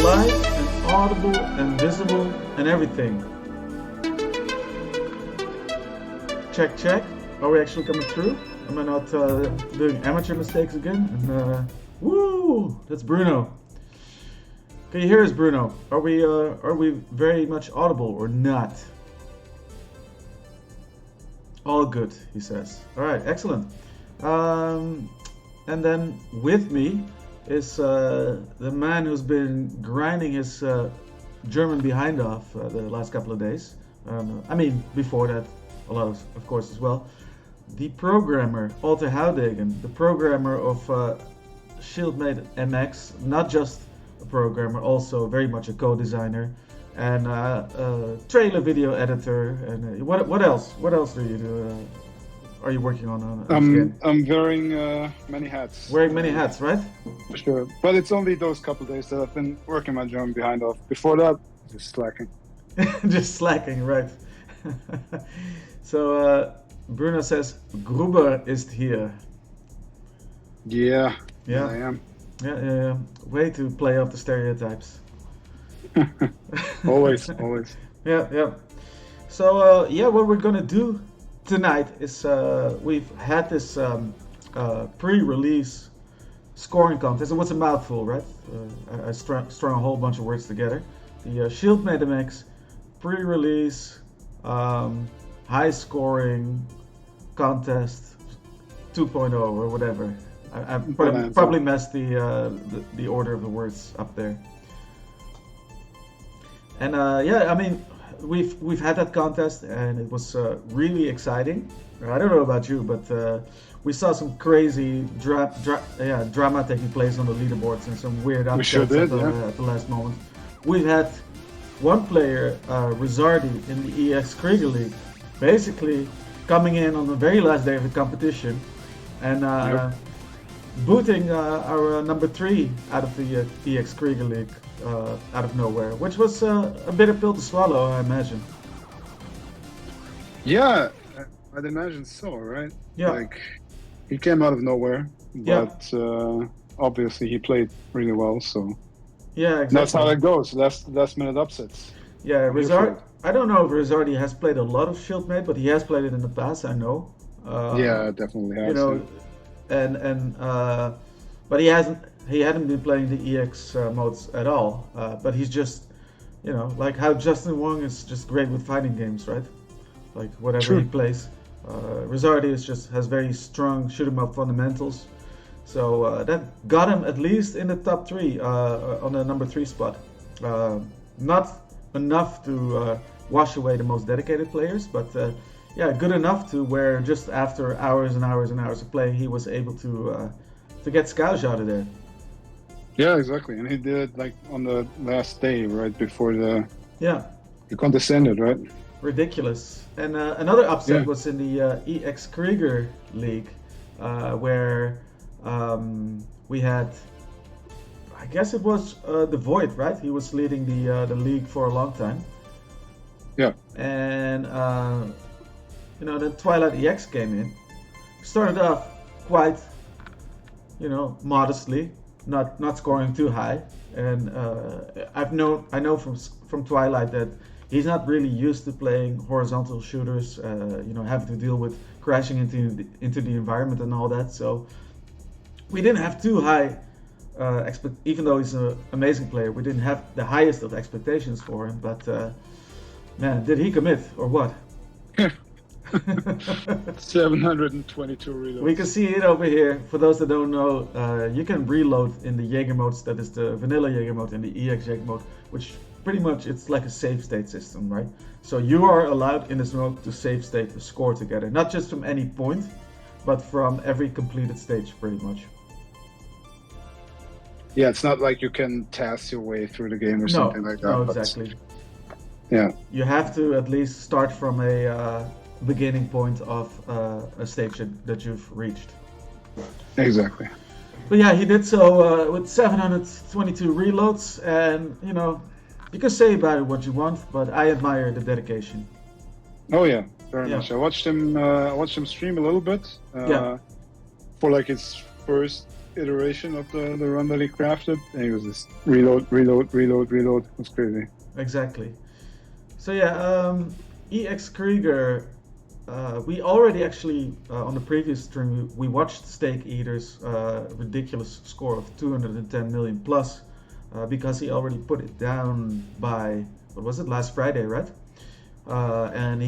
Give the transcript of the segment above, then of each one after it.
live and audible and visible and everything. Check, check. Are we actually coming through? Am I not doing amateur mistakes again? And, woo! That's Bruno. Can you hear us, Bruno? Are we very much audible or not? All good, he says. All right, excellent. And then with me is the man who's been grinding his German behind off the last couple of days. I mean, before that, a lot of course as well. The programmer, Alter Houdegen, the programmer of Schildmaid MX, not just a programmer, also very much a co-designer, and trailer video editor. And what else? What else do you do? Are you working on this game? I'm wearing many hats. Wearing many hats, right? For sure. But it's only those couple days that I've been working my German behind off. Before that, just slacking. Just slacking, right. So Bruno says, Gruber ist hier. Yeah, Yeah. I am. Yeah. Way to play up the stereotypes. Always. Yeah. So what we're gonna do tonight is we've had this pre-release scoring contest. It was a mouthful, right? I strung a whole bunch of words together. The Schildmaid MX pre-release high scoring contest 2.0 or whatever. I probably messed the order of the words up there. And I mean, we've had that contest and it was really exciting. I don't know about you, but we saw some crazy drama taking place on the leaderboards and some weird upsets at the last moment. We've had one player, Rezardi, in the EX Krieger League, basically coming in on the very last day of the competition and booting our number 3 out of the EX Krieger League out of nowhere, which was a bitter pill to swallow, I imagine. Yeah, I'd imagine so, right? Yeah. Like, he came out of nowhere, but obviously he played really well, so... Yeah, exactly. That's how it goes, last minute upsets. Yeah, Rezardi, I don't know if Rezardi has played a lot of Schildmaid, but he has played it in the past, I know. Yeah, definitely has. You know, but he hadn't been playing the EX modes at all. But he's just, you know, like how Justin Wong is just great with fighting games, right? Like whatever he plays. Rezardi has very strong shoot 'em up fundamentals. So that got him at least in the top 3 on the number 3 spot. Not enough to wash away the most dedicated players, but good enough to where just after hours and hours and hours of playing, he was able to get Scourge out of there. Yeah, exactly, and he did it like on the last day, right before the contest ended, right? Ridiculous. And another upset was in the EX Krieger League, where we had, I guess it was the Void, right? He was leading the league for a long time. Yeah. And then TwilightEX came in. Started off quite, modestly, not scoring too high. And I know from Twilight that he's not really used to playing horizontal shooters. Having to deal with crashing into the environment and all that. So we didn't have too high even though he's an amazing player, we didn't have the highest of expectations for him. But man, did he commit or what? 722 reloads. We can see it over here. For those that don't know, you can reload in the Jaeger modes. That is the vanilla Jaeger mode and the EX Jaeger mode, which pretty much it's like a save state system, right? So you are allowed in this mode to save state a score together, not just from any point, but from every completed stage, pretty much. Yeah, it's not like you can task your way through the game or something like that. No, exactly. Yeah. You have to at least start from a beginning point of a stage that you've reached. Exactly. But yeah, he did so with 722 reloads, and you can say about it what you want, but I admire the dedication. Oh yeah, very much. I watched him stream a little bit for like his first iteration of the run that he crafted, and he was just reload. It was crazy. Exactly. So yeah, EX Krieger. We already actually on the previous stream we watched Steak Eater's ridiculous score of 210 million plus because he already put it down by what was it, last Friday, right? And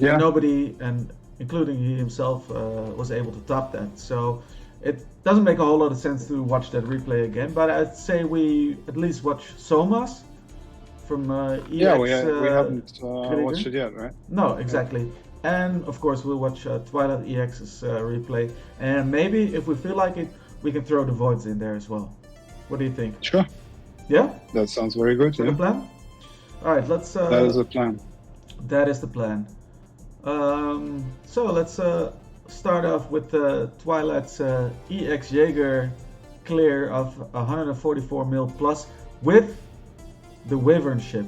nobody, and including he himself, was able to top that. So it doesn't make a whole lot of sense to watch that replay again. But I'd say we at least watch Soma's from EX. Yeah, we haven't watched it yet, right? No, exactly. Yeah. And of course we'll watch TwilightEX's replay, and maybe if we feel like it, we can throw the voids in there as well. What do you think? Sure. Yeah? That sounds very good. Is that a plan? Alright, let's... that is a plan. That is the plan. So let's start off with Twilight's EX Jaeger clear of 144 mil plus with the Wyvern ship.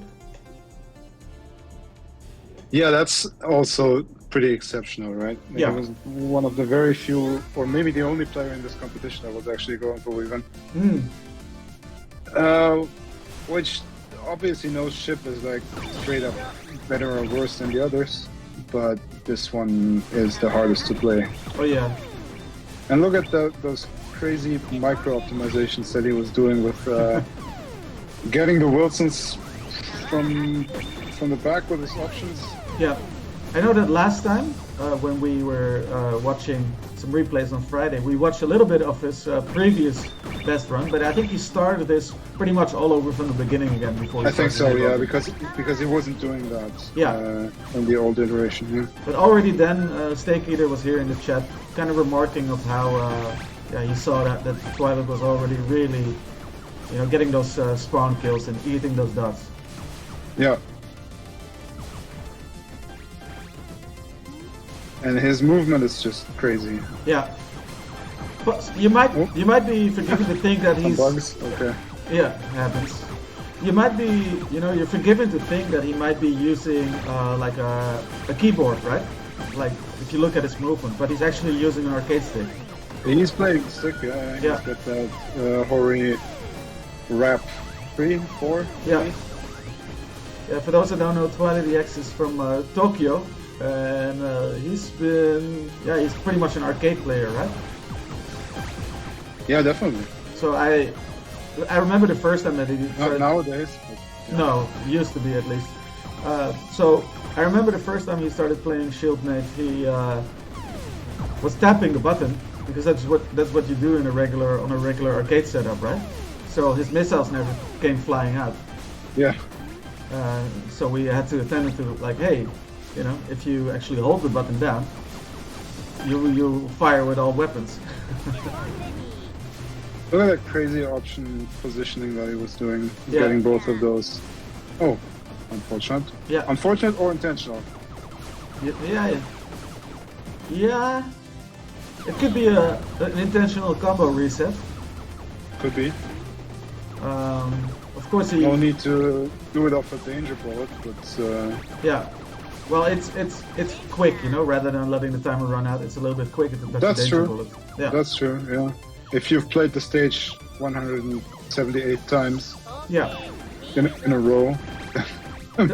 Yeah, that's also pretty exceptional, right? Yeah. He was one of the very few, or maybe the only player in this competition that was actually going for Wyvern. Which obviously no ship is like straight up better or worse than the others, but this one is the hardest to play. Oh yeah. And look at those crazy micro optimizations that he was doing with getting the Wilsons from the back with his options. Yeah, I know that last time when we were watching some replays on Friday, we watched a little bit of his previous best run, but I think he started this pretty much all over from the beginning again before he I think so, yeah, because he wasn't doing that in the old iteration. Yeah. But already then, Steak Eater was here in the chat, kind of remarking of how he saw that Twilight was already really, getting those spawn kills and eating those dots. Yeah. And his movement is just crazy. Yeah. But you might be forgiven to think that he's bugs. Okay. Yeah, it happens. You might be, you're forgiven to think that he might be using like a keyboard, right? Like if you look at his movement, but he's actually using an arcade stick. He's playing stick, yeah. He's got that Hori Rap 3, 4. Yeah. Yeah, for those that don't know, TwilightEX is from Tokyo, and he's pretty much an arcade player, right? Yeah, definitely. So I remember the first time that he started... Not nowadays. Yeah. No, used to be at least. So I remember the first time he started playing Schildmaid, he was tapping the button because that's what you do on a regular arcade setup, right? So his missiles never came flying out. Yeah. So we had to attend to like, hey, if you actually hold the button down, you fire with all weapons. Look at that crazy option positioning that he was doing, getting both of those. Oh, unfortunate. Yeah. Unfortunate or intentional? Yeah. It could be an intentional combo reset. Could be. Of course, no need to do it off a danger bullet, but yeah. Well, it's quick, rather than letting the timer run out. It's a little bit quicker to touch the danger bullet. Yeah. That's true. Yeah. If you've played the stage 178 times. Yeah. In a row,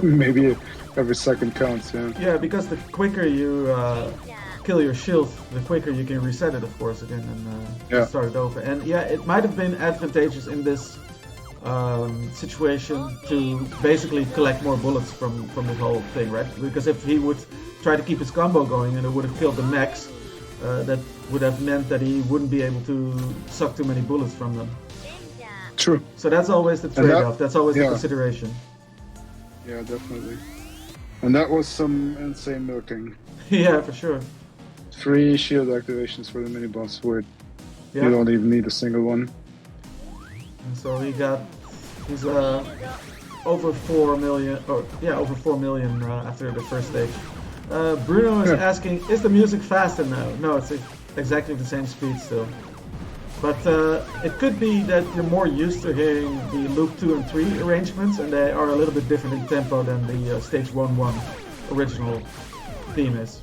maybe every second counts. Yeah. Yeah, because the quicker you kill your shield, the quicker you can reset it, of course, again and start it over. And yeah, it might have been advantageous in this situation to basically collect more bullets from the whole thing, right? Because if he would try to keep his combo going and it would have killed the mechs, that would have meant that he wouldn't be able to suck too many bullets from them. True. So that's always the trade-off. That's always the consideration. Yeah, definitely. And that was some insane milking. Yeah, for sure. 3 shield activations for the mini boss where you don't even need a single one. And so he's over 4 million, over 4 million after the first stage. Bruno is asking, is the music faster now? No, it's exactly the same speed still. But it could be that you're more used to hearing the loop 2 and 3 arrangements, and they are a little bit different in tempo than the stage 1-1 original theme is.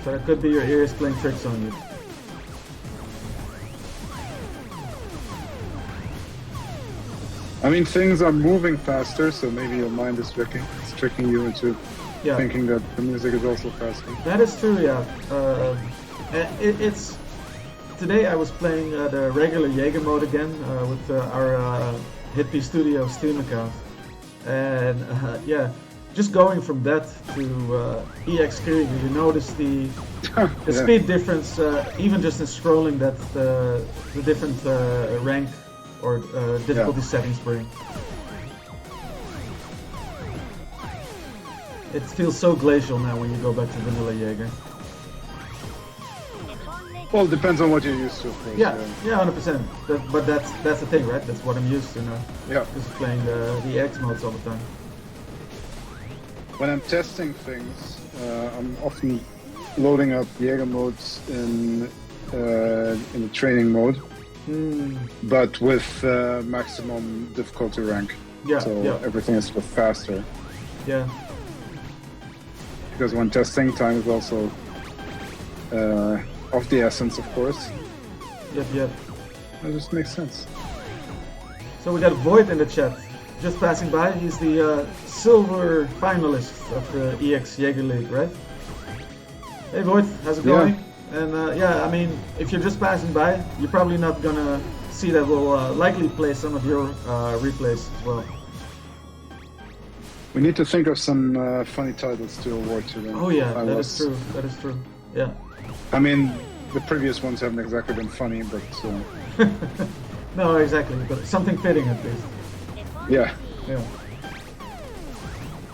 So it could be your ears playing tricks on you. I mean, things are moving faster, so maybe your mind is tricking you into thinking that the music is also faster. That is true, yeah. It's today I was playing the regular Jaeger mode again with our HitP Studio Steam account, and yeah, just going from that to EX Krieger, you notice the speed difference, even just in scrolling that the different rank or difficulty settings bring. It feels so glacial now when you go back to vanilla Jaeger. Well, it depends on what you're used to, of course. Yeah, 100%. But that's the thing, right? That's what I'm used to now. Yeah. Just playing the EX modes all the time. When I'm testing things, I'm often loading up Jaeger modes in the training mode, but with maximum difficulty rank. Yeah. So everything is sort of faster. Yeah. Because when testing, time is also of the essence, of course. Yep. That just makes sense. So we got Void in the chat. Just passing by, he's the silver finalist of the EX Jaeger League, right? Hey Void, how's it going? And yeah, I mean, if you're just passing by, you're probably not gonna see that we'll likely play some of your replays as well. We need to think of some funny titles to award to them. Oh yeah, that is true. That is true. Yeah. I mean, the previous ones haven't exactly been funny, but... No, exactly, but something fitting at least. Yeah.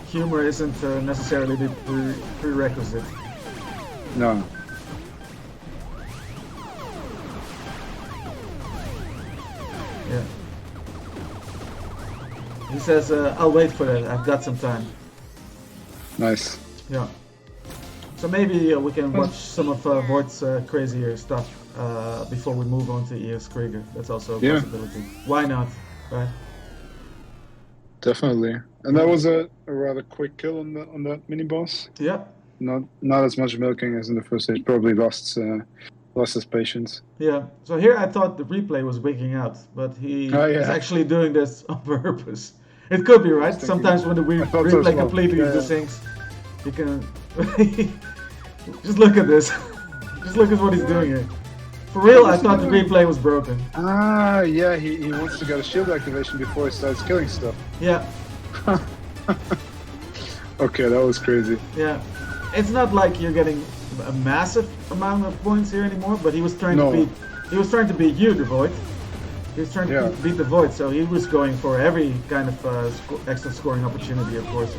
Humor isn't necessarily the prerequisite. No. Yeah. He says, I'll wait for that, I've got some time. Nice. Yeah. So maybe we can watch some of Voigt's crazier stuff before we move on to EX Krieger. That's also a possibility. Why not, right? Definitely. And that was a rather quick kill on that mini boss. Yeah. Not as much milking as in the first stage. Probably lost his patience. Yeah. So here I thought the replay was wigging out, but he is actually doing this on purpose. It could be, right? Sometimes when the replay completely desyncs, you can just look at this. Just look at what he's doing here. For real, I thought the replay was broken. Ah, yeah, he wants to get a shield activation before he starts killing stuff. Yeah. Okay, that was crazy. Yeah. It's not like you're getting a massive amount of points here anymore, but he was trying to beat you, the Void. He was trying to beat the Void, so he was going for every kind of extra scoring opportunity, of course.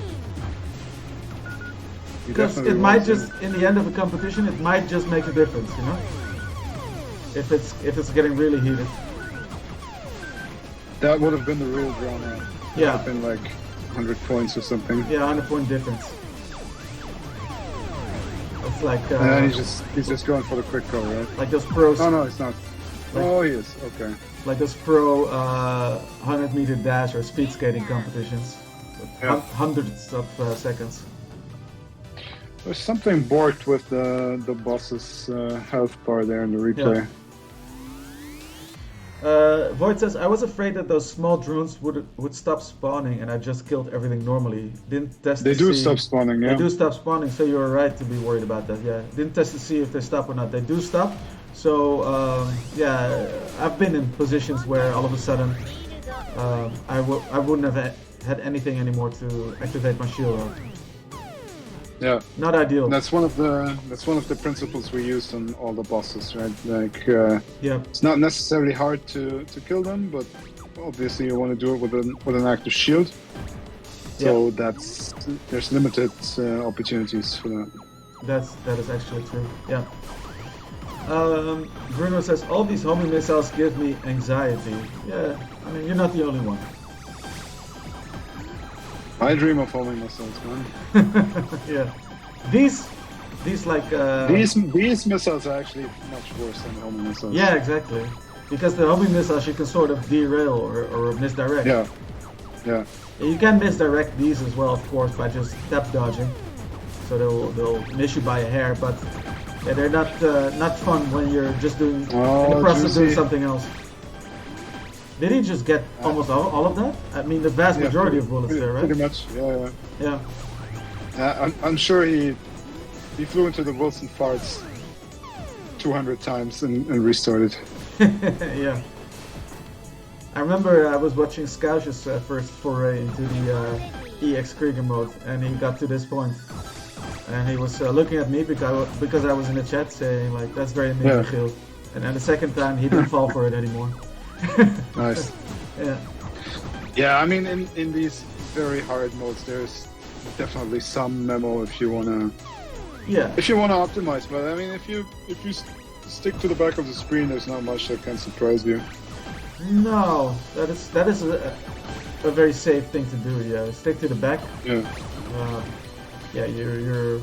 Because it might just, in the end of a competition, it might just make a difference, you know? If it's getting really heated. That would have been the real drama. It would have been like 100 points or something. Yeah, 100-point difference. It's like... and he's just going for the quick kill, right? Like those pros... No, it's not. Oh, he is. Okay. Like those pro 100-meter dash or speed skating competitions. Hundreds of seconds. There's something borked with the boss's health bar there in the replay. Void says, I was afraid that those small drones would stop spawning and I just killed everything normally. Didn't test They do stop spawning, yeah. They do stop spawning, so you're right to be worried about that, yeah. Didn't test to see if they stop or not. They do stop. So, yeah, I've been in positions where all of a sudden I wouldn't have had anything anymore to activate my shield. Yeah. Not ideal. And that's one of the principles we used on all the bosses, right? Like, it's not necessarily hard to kill them, but obviously you want to do it with an active shield. So there's limited opportunities for that. That is actually true. Yeah. Bruno says all these homing missiles give me anxiety. Yeah. I mean, you're not the only one. I dream of homing missiles, man. Yeah, these like these missiles are actually much worse than homing missiles. Yeah, exactly. Because the homing missiles you can sort of derail or misdirect. Yeah. You can misdirect these as well, of course, by just tap dodging. So they'll miss you by a hair, but they're not fun when you're just in the process of doing something else. Did he just get almost all of that? I mean, the vast majority of bullets there, right? Pretty much, yeah. Yeah. I'm sure he flew into the Wilson farts 200 times and restarted. Yeah. I remember I was watching Scoush's first foray into the EX Krieger mode, and he got to this point, and he was looking at me because I was in the chat saying like, "That's very amazing, Gill." And then the second time he didn't fall for it anymore. Nice. Yeah. Yeah, I mean, in these very hard modes, there's definitely some memo if you wanna. Yeah. If you wanna optimize, but I mean, if you stick to the back of the screen, there's not much that can surprise you. No, that is a very safe thing to do. Yeah, stick to the back. Yeah. Yeah, you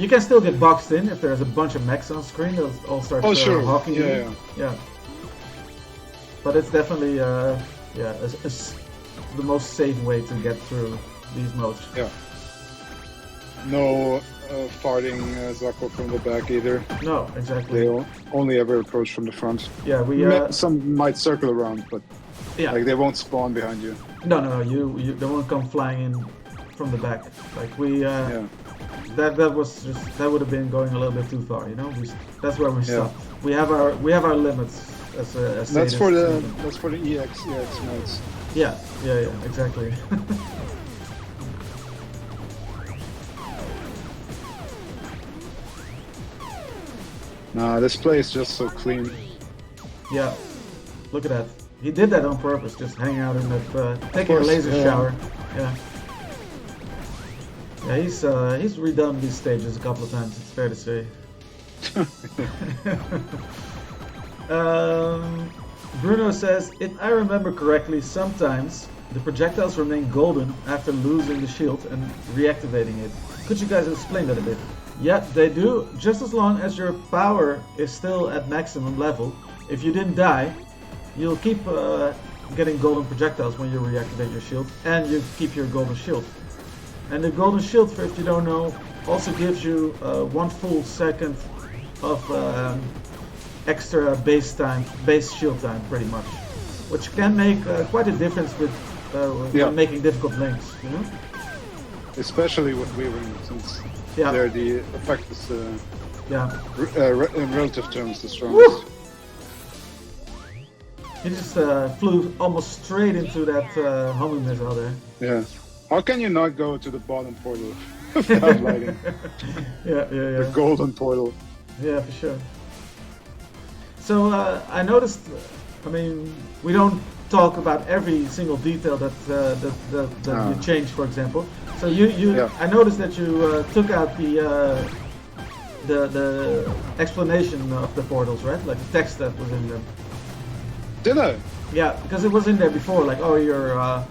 can still get boxed in if there's a bunch of mechs on screen. They'll all start hawking you. Yeah. But it's definitely the most safe way to get through these modes. Yeah. No farting Zakko from the back either. No, exactly. They only ever approach from the front. Yeah, some might circle around, but like they won't spawn behind you. No, they won't come flying in from the back. Like that would have been going a little bit too far, you know. That's where we stopped. We have our limits as that's for the EX modes. Yeah, exactly. Nah, this play is just so clean. Yeah, look at that. He did that on purpose, just hang out in that, taking a laser shower. Yeah. Yeah, he's redone these stages a couple of times, it's fair to say. Bruno says, if I remember correctly, sometimes the projectiles remain golden after losing the shield and reactivating it. Could you guys explain that a bit? Yeah, they do, just as long as your power is still at maximum level. If you didn't die, you'll keep getting golden projectiles when you reactivate your shield, and you keep your golden shield. And the golden shield, for if you don't know, also gives you 1 full second of extra base shield time, pretty much, which can make quite a difference with when making difficult links, you know. Especially with weaving, since there the effect is in relative terms the strongest. Woo! He just flew almost straight into that homing missile there. Yeah. How can you not go to the bottom portal without lighting? Yeah. The golden portal. Yeah, for sure. So I noticed. I mean, we don't talk about every single detail that you changed, for example. So I noticed that you took out the explanation of the portals, right? Like the text that was in them. Did I? Yeah, because it was in there before, like, oh, your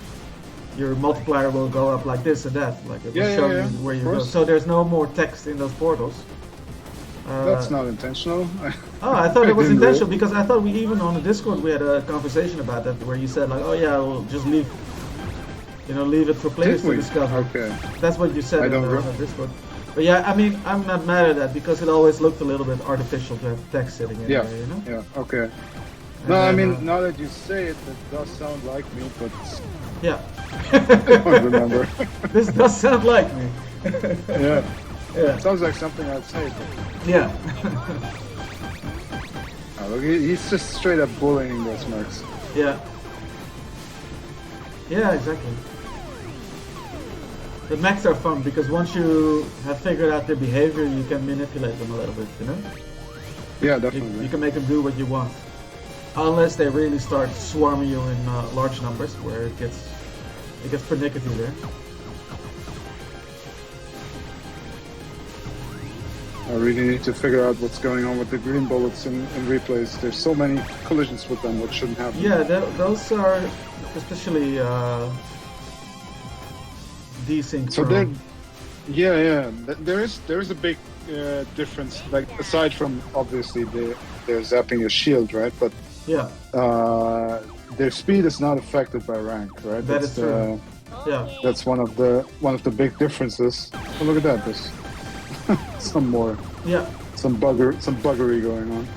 multiplier will go up like this and that, like it will show you where you go. So there's no more text in those portals. That's not intentional. Oh, I thought it was intentional because I thought we even on the Discord we had a conversation about that where you said like, oh yeah, we'll just leave it for players to discover. Okay. That's what you said on the Discord. But yeah, I mean, I'm not mad at that because it always looked a little bit artificial to have text sitting in there, you know? Yeah. Okay. No, I mean, now that you say it, it does sound like me, but yeah. I don't remember. This does sound like me. Yeah. It sounds like something I'd say. But... Yeah. Oh, look, he's just straight up bullying those marks. Yeah. Yeah, exactly. The mechs are fun because once you have figured out their behavior, you can manipulate them a little bit, you know? Yeah, definitely. You can make them do what you want. Unless they really start swarming you in large numbers, where it gets pernickety there. I really need to figure out what's going on with the green bullets in replays. There's so many collisions with them, what shouldn't happen. Yeah, those are especially desync. So there is a big difference. Like aside from obviously they're zapping your shield, right? But yeah, their speed is not affected by rank, right? That is true. Yeah, that's one of the big differences. Oh, look at that! There's some buggery going on.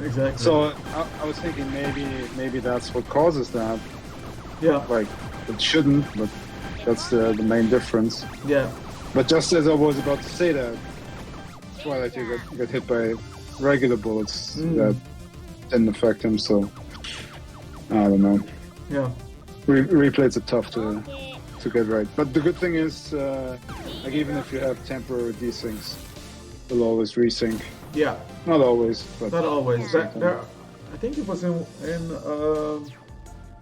Exactly. So I was thinking maybe that's what causes that. Yeah. Like it shouldn't, but that's the main difference. Yeah. But just as I was about to say that, Twilight you got hit by regular bullets that didn't affect him. So I don't know. Yeah. Replays are tough to get right. But the good thing is, like even if you have temporary desyncs, it'll always resync. Yeah. Not always, but not always. There, I think it was in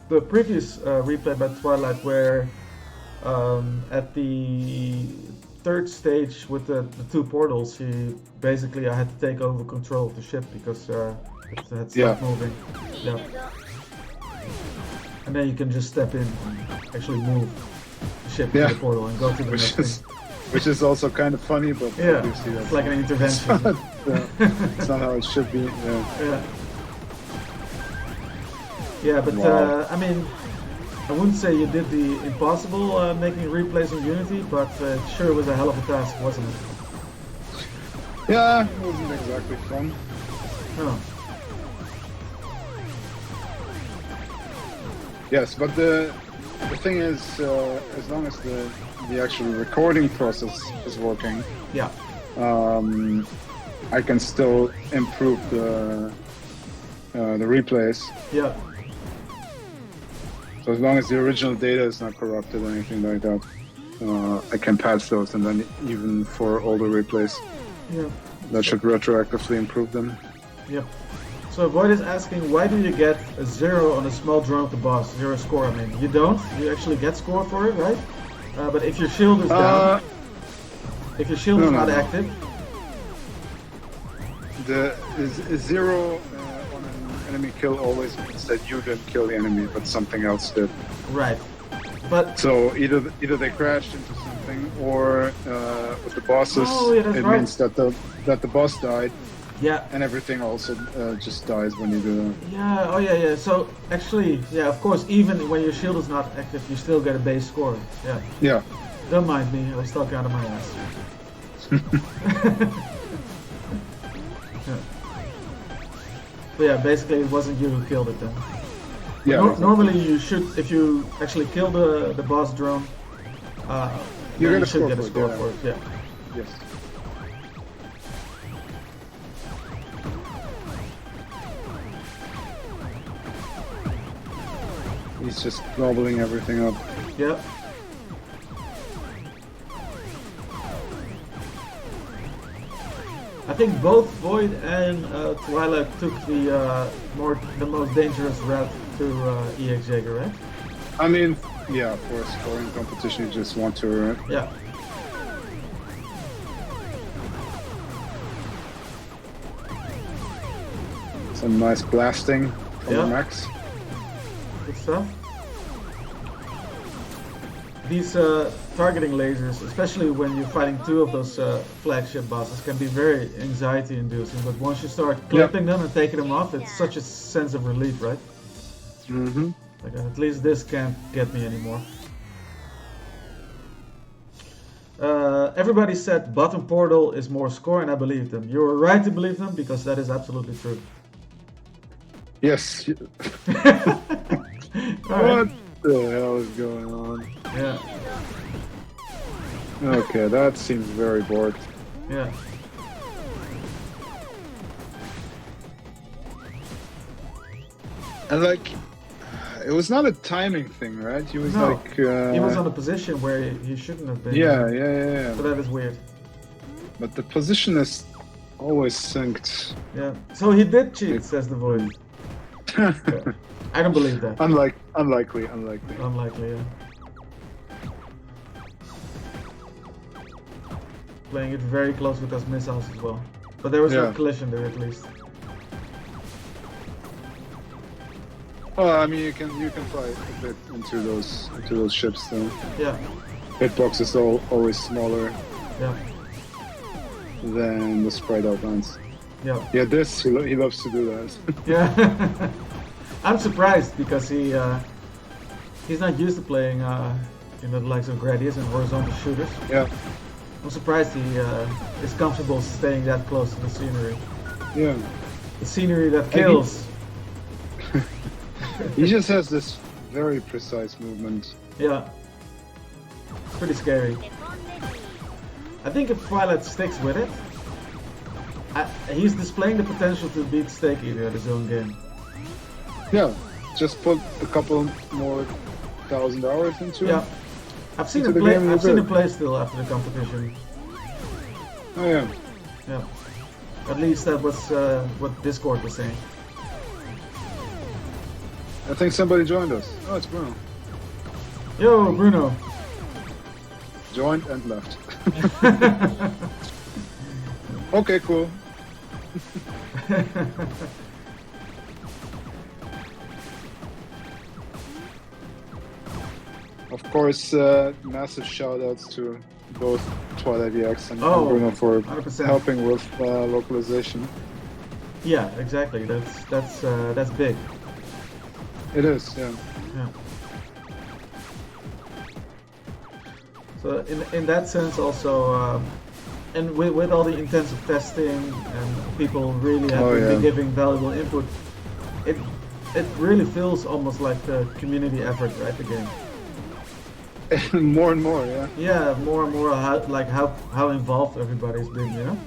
the previous replay by Twilight where at the third stage with the two portals, I had to take over control of the ship because it had stopped moving. Yeah. And then you can just step in and actually move the ship to the portal and go to the next thing. Which is also kind of funny, but obviously it's like an intervention. It's not how it should be. Yeah, but I mean, I wouldn't say you did the impossible making replays in Unity, but it sure was a hell of a task, wasn't it? Yeah, it wasn't exactly fun. No. Yes, but the thing is, as long as the actual recording process is working, I can still improve the replays. Yeah. So as long as the original data is not corrupted or anything like that, I can patch those, and then even for older replays, that should retroactively improve them. Yep. So Void is asking, why do you get a 0 on a small drone of the boss? 0 score, I mean. You don't. You actually get score for it, right? But if your shield is down, if your shield is not active... Is 0 on an enemy kill always means that you didn't kill the enemy, but something else did. Right. But so either they crashed into something, or with the bosses, means that the boss died. Yeah. And everything also just dies when you do that. Yeah, oh yeah. So actually, yeah, of course, even when your shield is not active, you still get a base score. Yeah. Yeah. Don't mind me, I was talking out of my ass. But yeah, basically it wasn't you who killed it then. Yeah. Normally you should, if you actually kill the boss drone, you should get a score for it. Yeah. Yes. He's just gobbling everything up. Yep. I think both Void and Twilight took the most dangerous route to EX Jaeger, right? I mean, yeah, for a scoring competition, you just want to. Yeah. Some nice blasting from the Max. Good stuff. These targeting lasers, especially when you're fighting two of those flagship bosses, can be very anxiety-inducing. But once you start clipping them and taking them off, it's such a sense of relief, right? Mm-hmm. Like, at least this can't get me anymore. Everybody said bottom portal is more score, and I believe them. You were right to believe them, because that is absolutely true. Yes. What the hell is going on? Yeah. Okay, that seems very bored. Yeah. And like, it was not a timing thing, right? He was like... he was on a position where he shouldn't have been. Yeah. So that is weird. But the position is always synced. Yeah. So he did cheat, says the Void. Yeah. I don't believe that. Unlikely. Unlikely, yeah. Playing it very close with those missiles as well. But there was no collision there at least. Well, I mean, you can fly a bit into those ships though. Yeah. Hitbox is always smaller. Yeah. Than the spread out ones. Yeah. Yeah, he loves to do that. Yeah. I'm surprised because he's not used to playing the likes of Gradius and horizontal shooters. Yeah. I'm surprised he is comfortable staying that close to the scenery. Yeah. The scenery that kills. He just has this very precise movement. Yeah. Pretty scary. I think if Twilight sticks with it, he's displaying the potential to beat Steak Eater at his own game. Yeah, just put a couple more 1,000 hours into it. Yeah, I've seen him play. I've seen him play still after the competition. Oh yeah. Yeah. At least that was what Discord was saying. I think somebody joined us. Oh, it's Bruno. Yo, Bruno. Joined and left. Okay, cool. Of course, massive shout-outs to both TwilightEX and Bruno for 100%. helping with localization. Yeah, exactly. That's big. It is, yeah. Yeah. So in that sense, also, and with all the intensive testing and people really have been giving valuable input, it really feels almost like a community effort, right? The game. More and more, yeah. Yeah, more and more how involved everybody's been, you know?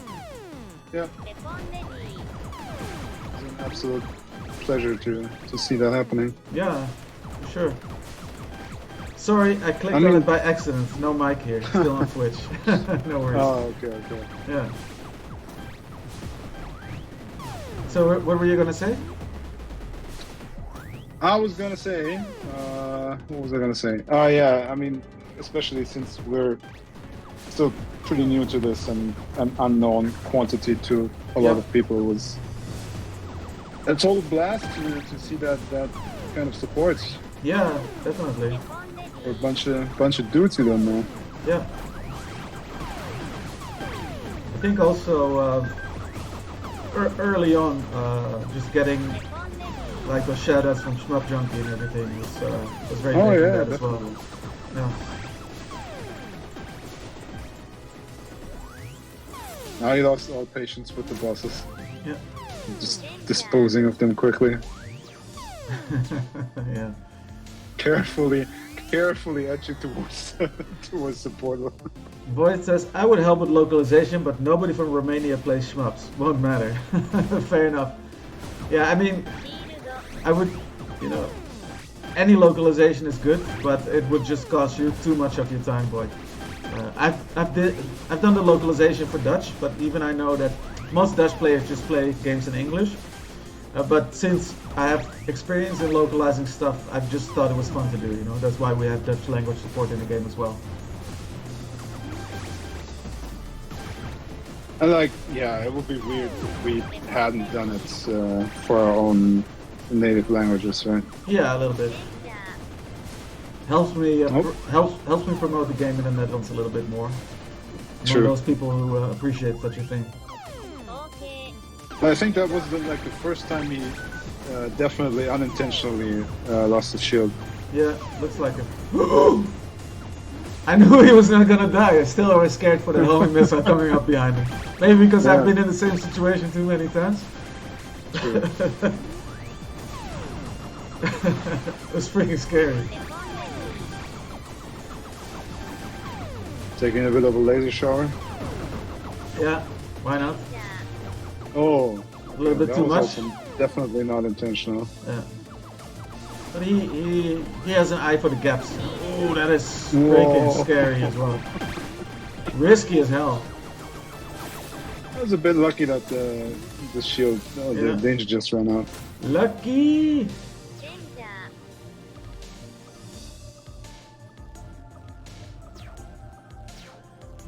Yeah. It's an absolute pleasure to see that happening. Yeah, for sure. Sorry, I clicked on it by accident. No mic here. Still on Twitch. No worries. Oh, okay. Yeah. So what were you gonna say? I was gonna say, what was I gonna say? Oh yeah, I mean, especially since we're still pretty new to this and an unknown quantity to a lot of people, it was a total blast to see that kind of support. Yeah, definitely. For a bunch of dudes you don't know. Yeah. I think also early on, just getting like those shoutouts from Shmup Junkie and everything was very big in that as well. Yeah. I lost all patience with the bosses. Yeah. Just disposing of them quickly. Yeah. Carefully edging towards support. Void says, I would help with localization, but nobody from Romania plays shmups. Won't matter. Fair enough. Yeah, I mean, I would, any localization is good, but it would just cost you too much of your time, Void. I've done the localization for Dutch, but even I know that most Dutch players just play games in English. But since I have experience in localizing stuff, I've just thought it was fun to do, That's why we have Dutch language support in the game as well. And it would be weird if we hadn't done it for our own native languages, right? Yeah, a little bit. Helps me helps me promote the game in the Netherlands a little bit more. True. Those people who appreciate such a thing. I think that was the first time he definitely unintentionally lost his shield. Yeah, looks like it. I knew he was not gonna die. I still was scared for the homing missile coming up behind him. Maybe because I've been in the same situation too many times. True. It was freaking scary. Taking a bit of a laser shower. Yeah, why not? Oh, a little bit too much. Definitely not intentional. Yeah, but he has an eye for the gaps. Oh, that is freaking scary as well. Risky as hell. I was a bit lucky that the shield, the danger just ran out. Lucky.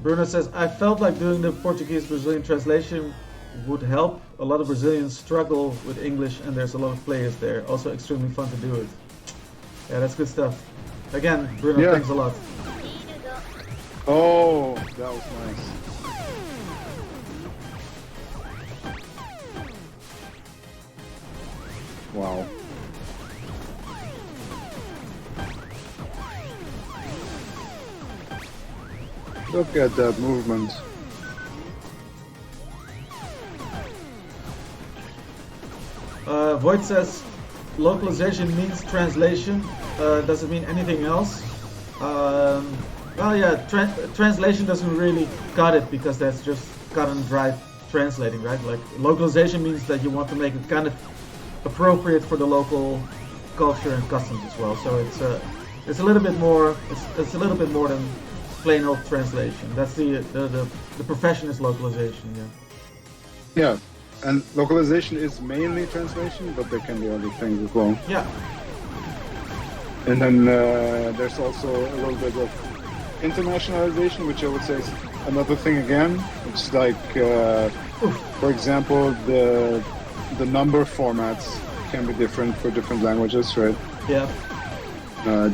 Bruno says, I felt like doing the Portuguese-Brazilian translation would help. A lot of Brazilians struggle with English and there's a lot of players there. Also extremely fun to do it. Yeah, that's good stuff. Again, Bruno, thanks a lot. Oh, that was nice. Wow. Look at that movement. Void says localization means translation. Does it mean anything else? Well, yeah, translation doesn't really cut it because that's just cut and dry translating, right? Like localization means that you want to make it kind of appropriate for the local culture and customs as well. So it's a little bit more. It's a little bit more than plain old translation. That's the profession is localization. Yeah. Yeah, and localization is mainly translation, but there can be other things as well. Yeah. And then there's also a little bit of internationalization, which I would say is another thing again. It's like, for example, the number formats can be different for different languages, right? Yeah.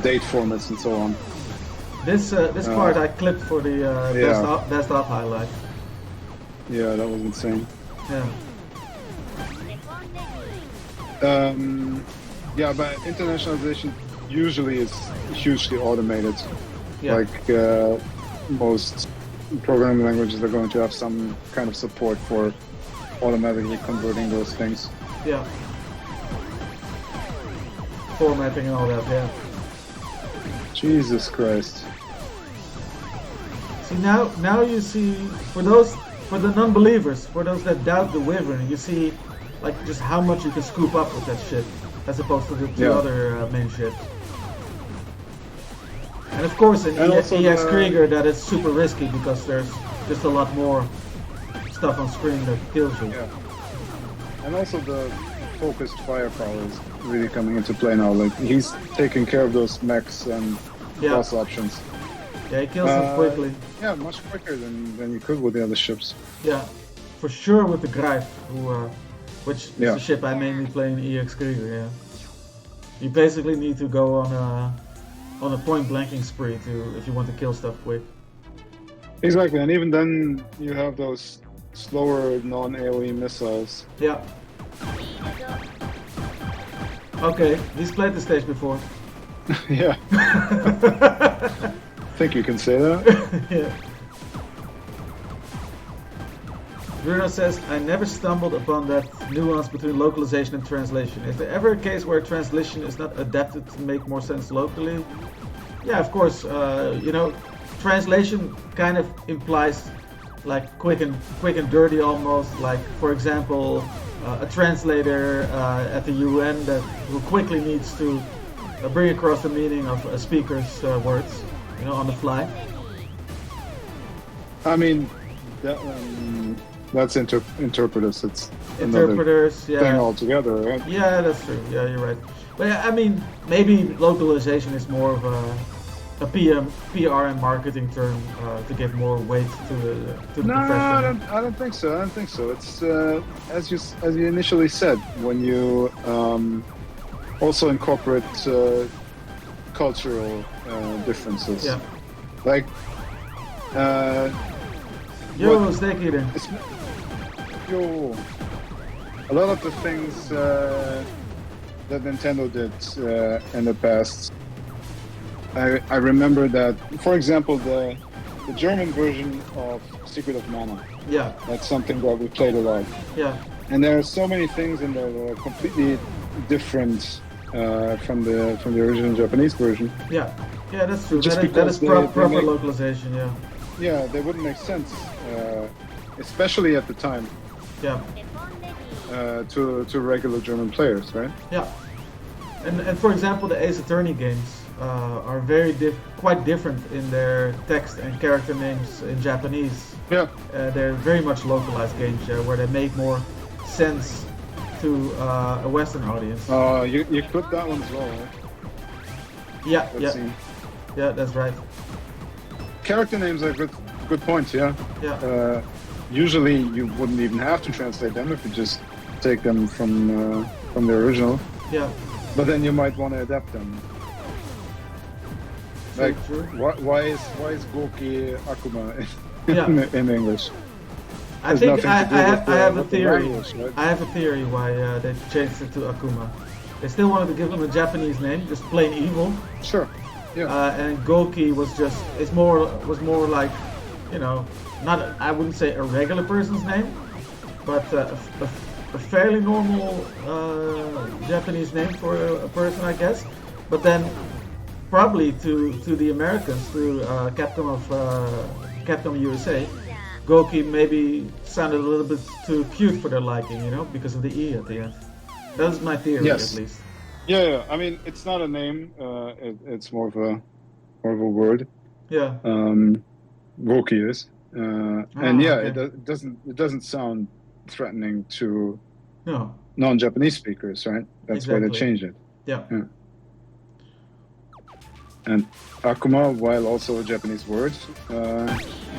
Date formats and so on. This part I clipped for the desktop highlight. Yeah, that was insane. Yeah. Yeah, but internationalization usually is hugely automated. Yeah. Like most programming languages are going to have some kind of support for automatically converting those things. Yeah. Formatting and all that, yeah. Jesus Christ. See now you see for the non-believers, for those that doubt the Wyvern, you see like just how much you can scoop up with that shit as opposed to the other main shit. And of course in EX Krieger that is super risky because there's just a lot more stuff on screen that kills you. Yeah. And also the focused firepower is really coming into play now. Like he's taking care of those mechs and boss options. Yeah, he kills them quickly. Yeah, much quicker than you could with the other ships. Yeah, for sure with the Greif, which is the ship I mainly play in EX Krieger. Yeah, you basically need to go on a point blanking spree if you want to kill stuff quick. Exactly, and even then you have those slower non-AoE missiles. Yeah. Okay, he's played the stage before. Yeah. I think you can say that. Yeah. Bruno says, I never stumbled upon that nuance between localization and translation. Is there ever a case where translation is not adapted to make more sense locally? Yeah, of course. You know, translation kind of implies like quick and dirty almost. Like, for example, a translator at the UN who quickly needs to bring across the meaning of a speaker's words, you know, on the fly. I mean, that's interpreters. It's interpreters, thing altogether, right? Yeah, that's true. Yeah, you're right. But I mean, maybe localization is more of a PR and marketing term to give more weight to the profession. I don't think so. I don't think so. It's as you initially said, when you also incorporate cultural differences. Yeah. Like. Yo, Snake Eater. Yo. A lot of the things that Nintendo did in the past. I remember that, for example, the German version of Secret of Mana. Yeah. That's something that we played a lot. Yeah. And there are so many things in there that are completely different from the original Japanese version. Yeah. Yeah, that's true. Just that is proper localization. Yeah. Yeah, they wouldn't make sense, especially at the time. Yeah. To regular German players, right? Yeah. And for example, the Ace Attorney games are quite different in their text and character names in Japanese. Yeah. They're very much localized games where they make more sense to a Western audience. You clipped that one as well, right? Yeah, yeah, that's right. Character names are good points, yeah. Yeah. Usually you wouldn't even have to translate them if you just take them from the original. Yeah. But then you might want to adapt them. Like, why is Goki Akuma in English? I think I have a theory. Language, right? I have a theory why they changed it to Akuma. They still wanted to give him a Japanese name, just plain evil. Sure. Yeah. And Goki was more like, you know, I wouldn't say a regular person's name, but a fairly normal Japanese name for a person, I guess. But then probably to the Americans, to Capcom USA, Goki maybe sounded a little bit too cute for their liking, you know, because of the E at the end. That's my theory, at least. Yeah. I mean, it's not a name. It's more of a word. Yeah. Goki is, and yeah, okay. it doesn't sound threatening to no non-Japanese speakers, right? That's why they changed it. Yeah. And Akuma, while also a Japanese word,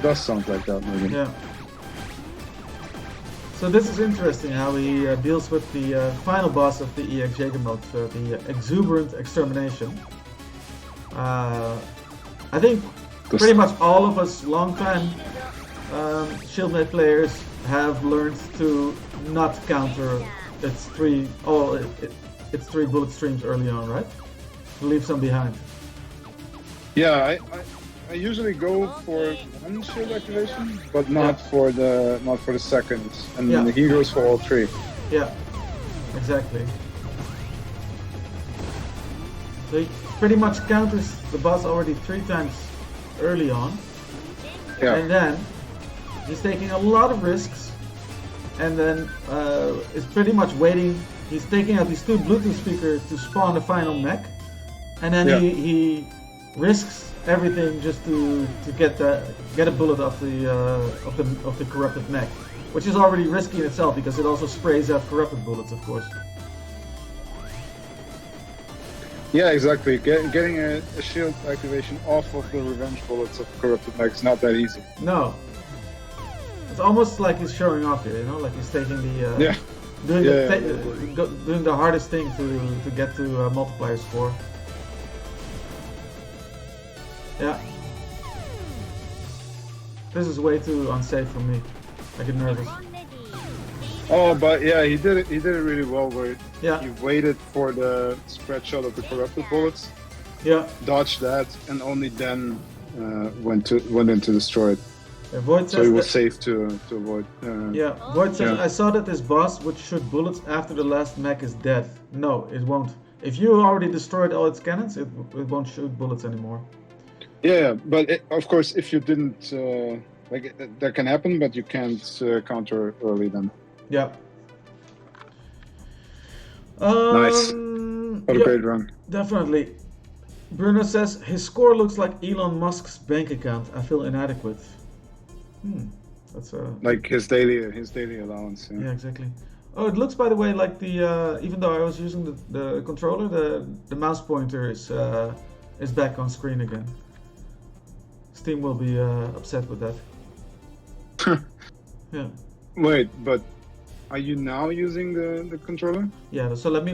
does sound like that maybe. Yeah. So this is interesting how he deals with the final boss of the EX Jaeger mode, the exuberant extermination. I think pretty much all of us long-time Schildmaid players have learned to not counter its three bullet streams early on, right? To leave some behind. Yeah, I usually go for one shield activation, but not for the second, and then he goes for all three. Yeah, exactly. So he pretty much counters the boss already 3 times early on, and then he's taking a lot of risks, and then is pretty much waiting. He's taking out these 2 Bluetooth speakers to spawn the final mech, and then he risks everything just to get a bullet off the corrupted mech, which is already risky in itself because it also sprays out corrupted bullets, of course. Yeah, exactly. Getting a shield activation off of the revenge bullets of corrupted mech is not that easy. No. It's almost like he's showing off here, you know, like he's taking the doing the hardest thing to get to a multiplier score. Yeah. This is way too unsafe for me. I get nervous. Oh, but yeah, he did it really well. Where he waited for the spread shot of the corrupted bullets. Yeah. Dodged that, and only then went in to destroy it. Void so he was safe to avoid. Void says, I saw that this boss would shoot bullets after the last mech is dead. No, it won't. If you already destroyed all its cannons, it won't shoot bullets anymore. Yeah, but of course, if you didn't, that can happen, but you can't counter early then. Yeah. Nice. What a great run. Definitely. Bruno says, his score looks like Elon Musk's bank account. I feel inadequate. That's like his daily allowance. Yeah, exactly. Oh, it looks, by the way, like the even though I was using the controller, the mouse pointer is back on screen again. Steam will be upset with that. Yeah. Wait, but are you now using the controller? Yeah. So let me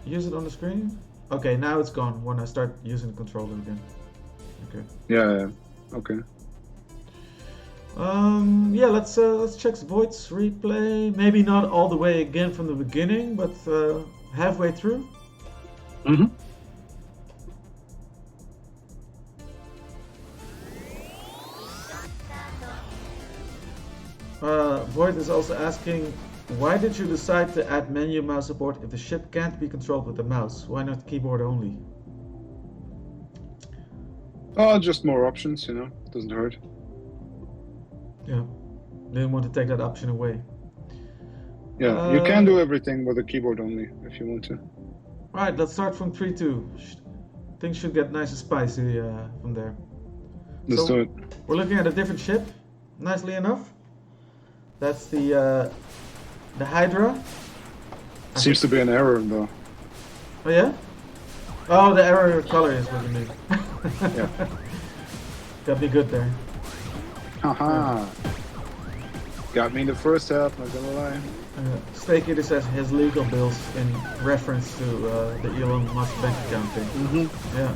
use it on the screen. Okay, now it's gone when I start using the controller again. Okay. Yeah. Okay. Yeah, let's check Void's replay. Maybe not all the way again from the beginning, but halfway through. Mm-hmm. Void is also asking, why did you decide to add menu mouse support if the ship can't be controlled with the mouse? Why not keyboard only? Oh, just more options, you know, doesn't hurt. Yeah, didn't want to take that option away. Yeah, you can do everything with a keyboard only if you want to. Alright, let's start from 3-2. Things should get nice and spicy from there. Let's do it. We're looking at a different ship, nicely enough. That's the Hydra. Seems to be an error though. Oh yeah? Oh, the error color is what you mean. Yeah. Got me good there. Haha. Got me in the first half, not gonna lie. Stakey says his legal bills in reference to the Elon Musk bank account thing. Mm-hmm. Yeah.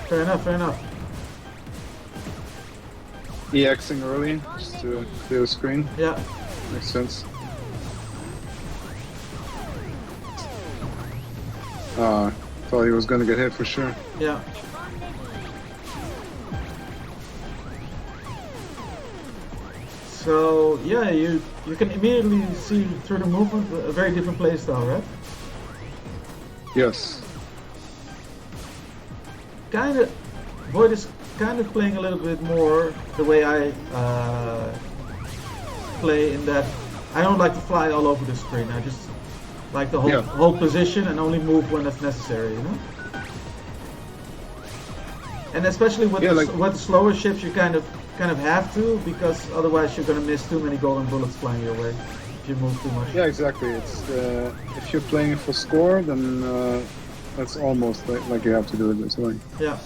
Fair enough, fair enough. EXing early, just to clear the screen. Yeah. Makes sense. Thought he was gonna get hit for sure. Yeah. So yeah, you can immediately see through the movement a very different playstyle, right? Yes. Void is kind of playing a little bit more the way I play, in that I don't like to fly all over the screen. I just like to hold position and only move when that's necessary, you know? And especially with with slower ships, you kind of have to, because otherwise you're gonna miss too many golden bullets flying your way if you move too much. Yeah, exactly. It's if you're playing for score, then that's almost like you have to do it this way. Yeah.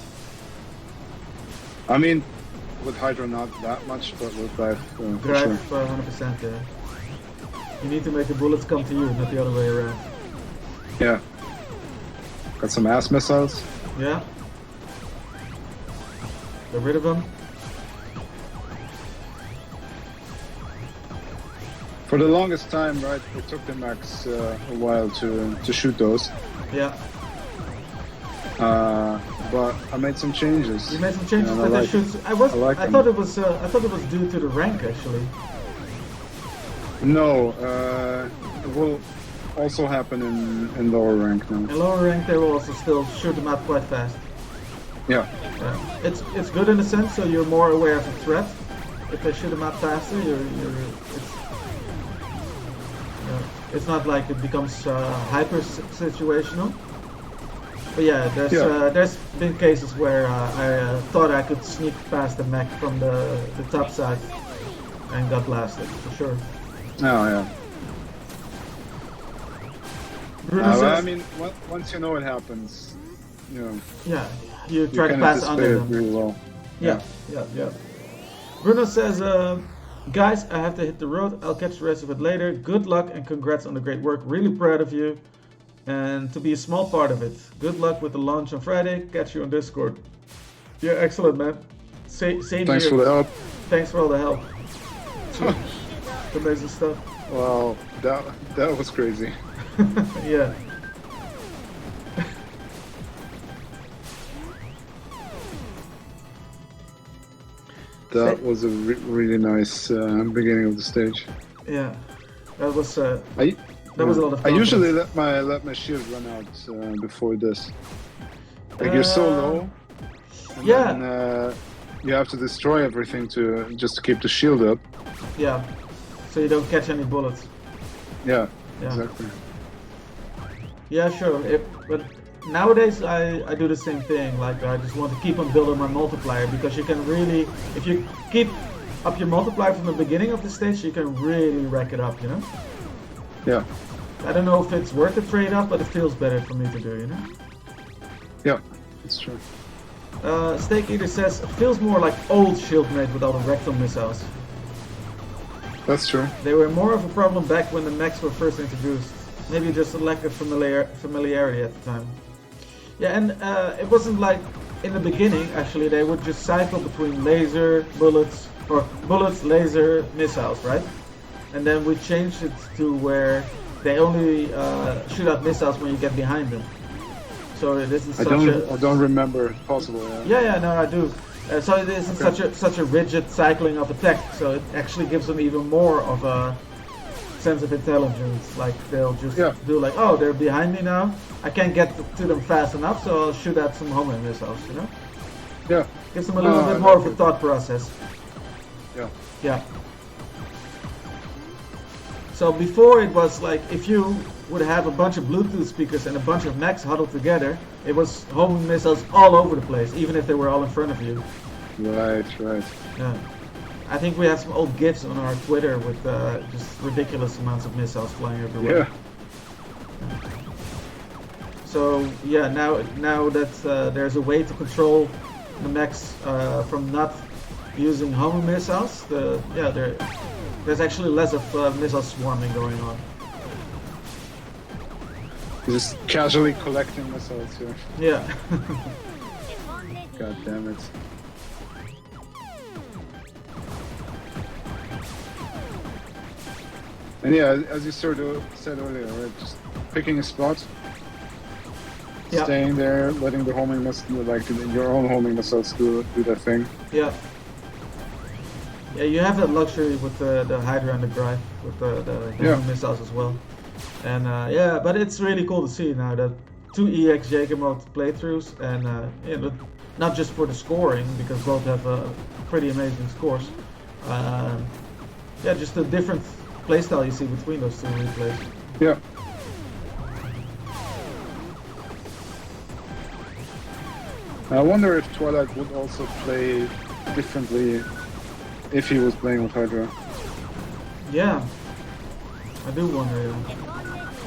I mean, with Hydra not that much, but with Drive, Drive, sure. 100%. Yeah. You need to make the bullets come to you, not the other way around. Yeah. Got some ass missiles. Yeah. Get rid of them. For the longest time, right, it took the Max a while to shoot those. Yeah. But I made some changes. You made some changes that they shoot. I thought it was due to the rank actually. No, it will also happen in lower rank now. In lower rank, they will also still shoot them out quite fast. Yeah. It's good in a sense, so you're more aware of the threat. If they shoot them out faster, it's not like it becomes hyper situational. But yeah, there's been cases where I thought I could sneak past the mech from the top side and got blasted, for sure. Oh, yeah. Well, I mean, once you know it happens, you know. Yeah, you try to pass under them. Really well. Yeah. Bruno says, guys, I have to hit the road. I'll catch the rest of it later. Good luck and congrats on the great work. Really proud of you. And to be a small part of it. Good luck with the launch on Friday. Catch you on Discord. Yeah, excellent, man. Same Thanks here. for the help. Thanks for all the help. Amazing stuff. Wow, that was crazy. Yeah. That was a really nice beginning of the stage. Yeah, that was a lot of fun. I usually let my shield run out before this. Like you're so low. And then, you have to destroy everything just to keep the shield up. Yeah. So you don't catch any bullets. Yeah. Exactly. Yeah, sure. But nowadays I do the same thing. Like I just want to keep on building my multiplier, because you can really, if you keep up your multiplier from the beginning of the stage, you can really rack it up, you know? Yeah. I don't know if it's worth the trade up, but it feels better for me to do, you know? Yeah, it's true. Steak Eater says, it feels more like old Schildmaid with all the rectal missiles. That's true. They were more of a problem back when the mechs were first introduced. Maybe just a lack of familiarity at the time. Yeah, and it wasn't like in the beginning, actually, they would just cycle between laser, bullets, or bullets, laser, missiles, right? And then we changed it to where they only shoot out missiles when you get behind them. So it isn't I don't remember possible. Yeah, no, I do. So it isn't such a rigid cycling of attack. So it actually gives them even more of a sense of intelligence. Like they'll just do like, oh, they're behind me now. I can't get to them fast enough, so I'll shoot out some homing missiles. You know? Yeah. Gives them a little bit more of a thought process. Yeah. So before it was like, if you would have a bunch of Bluetooth speakers and a bunch of mechs huddled together, it was homing missiles all over the place, even if they were all in front of you. Right. Yeah. I think we have some old GIFs on our Twitter with just ridiculous amounts of missiles flying everywhere. Yeah. So yeah, now that there's a way to control the mechs from not using homing missiles, there's actually less of missile swarming going on. Just casually collecting missiles here. Yeah. God damn it. And yeah, as you sort of said earlier, right? Just picking a spot, staying there, letting the homing missile, like your own homing missiles do their thing. Yeah. Yeah, you have that luxury with the Hydra and the Gripe, with the missiles as well. And yeah, but it's really cool to see now that 2 EX Jaeger mode playthroughs, and you know, not just for the scoring, because both have pretty amazing scores. Yeah, just a different playstyle you see between those two replays. Yeah. I wonder if Twilight would also play differently if he was playing with Hydra. Yeah, I do wonder, yeah.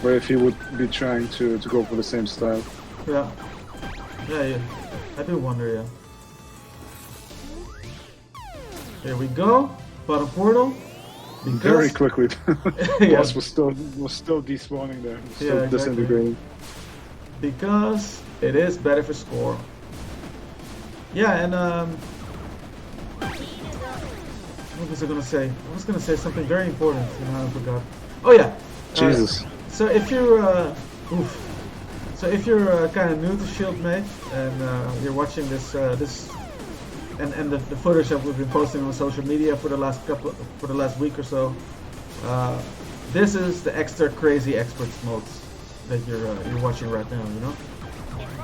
Or if he would be trying to go for the same style. Yeah. Yeah, I do wonder, yeah. Here we go. Bottom portal. Because... Very quickly. Yeah. Boss was still despawning there. Still exactly. disintegrating. Because it is better for score. Yeah, and what was I gonna say? I was gonna say something very important, and I forgot. Oh yeah. Jesus. So if you're kind of new to Schildmaid and you're watching this and the footage that we've been posting on social media for the last week or so, this is the extra crazy experts modes that you're watching right now. You know,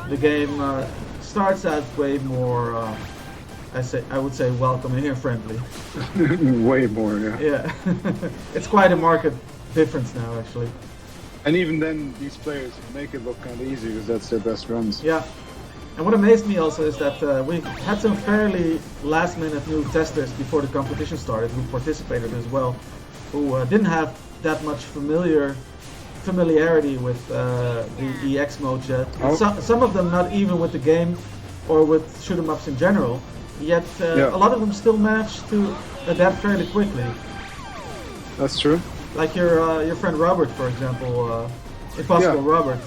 the game starts out way more. I would say welcoming and friendly. Way more, yeah. Yeah, it's quite a marked difference now, actually. And even then, these players make it look kind of easy because that's their best runs. Yeah. And what amazed me also is that we had some fairly last-minute new testers before the competition started who participated as well, who didn't have that much familiarity with the EX mode yet. Oh. Some of them not even with the game or with shoot 'em ups in general. Yet a lot of them still managed to adapt fairly quickly. That's true. Like your friend Robert, for example, Impossible Robert.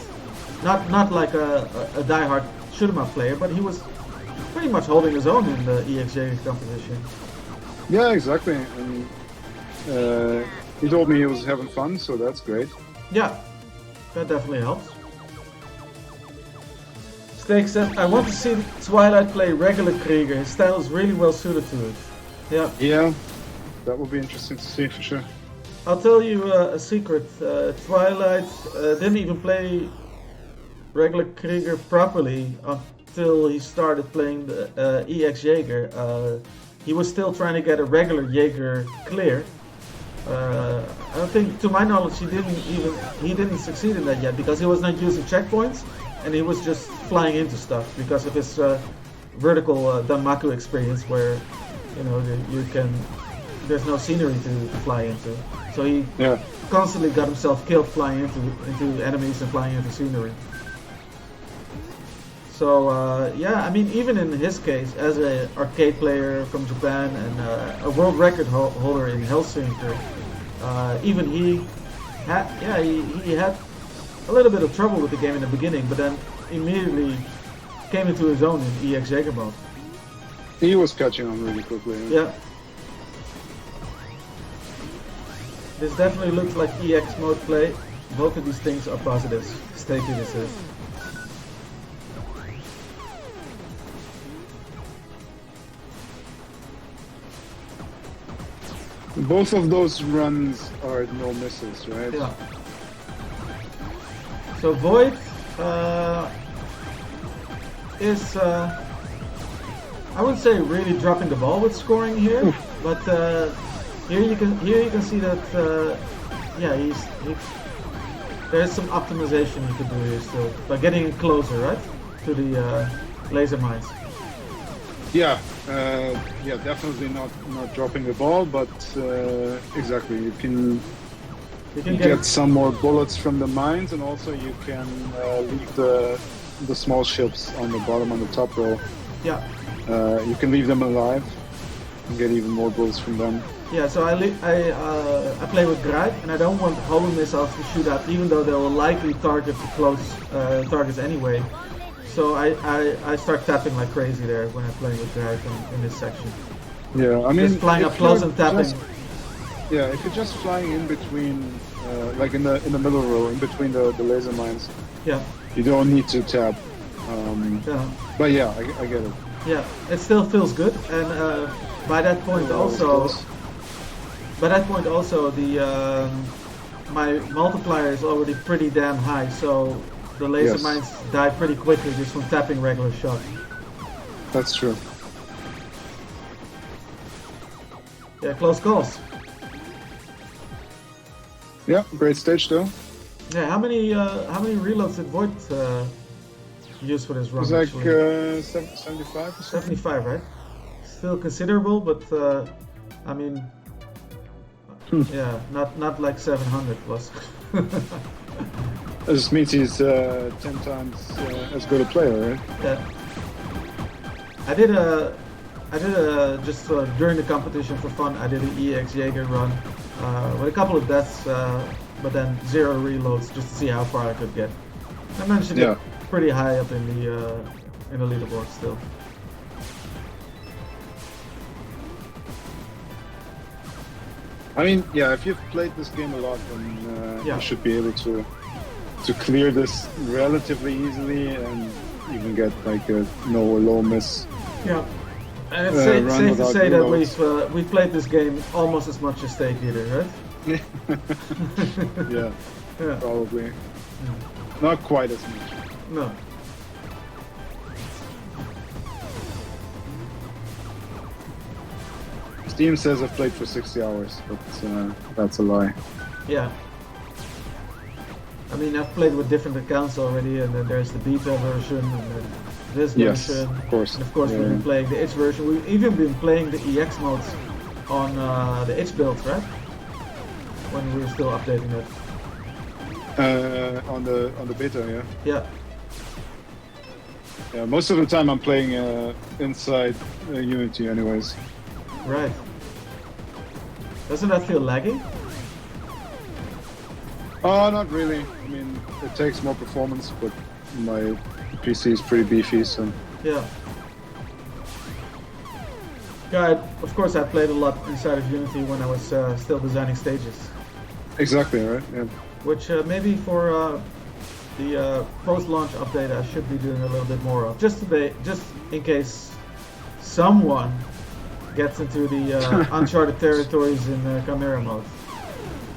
Not like a diehard shoot 'em up player, but he was pretty much holding his own in the EX Jaeger competition. Yeah, exactly. And he told me he was having fun, so that's great. Yeah, that definitely helps. Steak says, I want to see Twilight play regular Krieger. His style is really well suited to it. Yeah. Yeah, that would be interesting to see for sure. I'll tell you a secret. Twilight didn't even play regular Krieger properly until he started playing the EX Jaeger. He was still trying to get a regular Jaeger clear. I don't think, to my knowledge, he didn't succeed in that yet because he was not using checkpoints. And he was just flying into stuff because of his vertical Danmaku experience, where there's no scenery to fly into. So he constantly got himself killed flying into enemies and flying into scenery. So yeah, I mean, even in his case, as an arcade player from Japan and a world record holder in Helsinki, even he had a little bit of trouble with the game in the beginning, but then immediately came into his own in EX Jaeger mode. He was catching on really quickly. Yeah. This definitely looks like EX mode play. Both of these things are positives. Stakey this is. Both of those runs are no misses, right? Yeah. So Void is, I would say, really dropping the ball with scoring here. But here you can see that there's some optimization you could do here still by getting closer, right, to the laser mines. Yeah, definitely not dropping the ball, but exactly you can get some more bullets from the mines, and also you can leave the small ships on the bottom and the top row. Yeah. You can leave them alive and get even more bullets from them. Yeah, so I play with Gripe, and I don't want holo missiles to shoot at, even though they will likely target the close targets anyway. So I start tapping like crazy there when I'm playing with Gripe in this section. Yeah, I mean, just flying up close and tapping. If you're just flying in between, like in the middle row, in between the laser mines, you don't need to tap. But yeah, I get it. Yeah, it still feels good, and by that point also, the my multiplier is already pretty damn high, so the laser mines die pretty quickly just from tapping regular shot. That's true. Yeah, close calls. Yeah, great stage though. Yeah, how many reloads did Void use for this run? It was like 75 or something. 75, right? Still considerable, but I mean, yeah, not like 700 plus. This means he's 10 times as good a player, right? Yeah. I did just during the competition for fun. I did an EX Jaeger run with a couple of deaths, but then 0 reloads just to see how far I could get. I managed to get pretty high up in the leaderboard still. I mean, yeah, if you've played this game a lot, then you should be able to clear this relatively easily and even get like a no or low miss. Yeah, and it's safe to say that we've played this game almost as much as Steak Eater, right? Yeah, probably. Yeah. Not quite as much. No. Steam says I've played for 60 hours, but that's a lie. Yeah. I mean, I've played with different accounts already, and then there's the beta version, and then this version. Of course. And of course, we've been playing the itch version. We've even been playing the EX modes on the itch build, right? When we were still updating it. On the beta, yeah. Yeah. Yeah, most of the time I'm playing inside Unity, anyways. Right. Doesn't that feel laggy? Oh, not really. I mean, it takes more performance, but my PC is pretty beefy, so... Yeah. Yeah, of course I played a lot inside of Unity when I was still designing stages. Exactly, right? Yeah. Which maybe for the post-launch update I should be doing a little bit more of. Just in case someone gets into the uncharted territories in Chimera mode.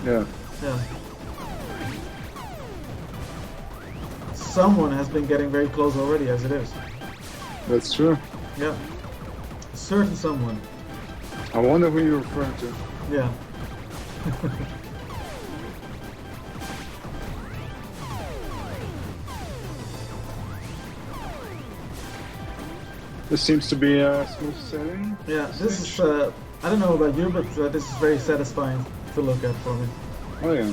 Yeah. Yeah. Someone has been getting very close already as it is. That's true. Yeah. A certain someone. I wonder who you're referring to. Yeah. This seems to be a smooth sailing. Yeah, this is, I don't know about you, but this is very satisfying to look at for me. Oh yeah.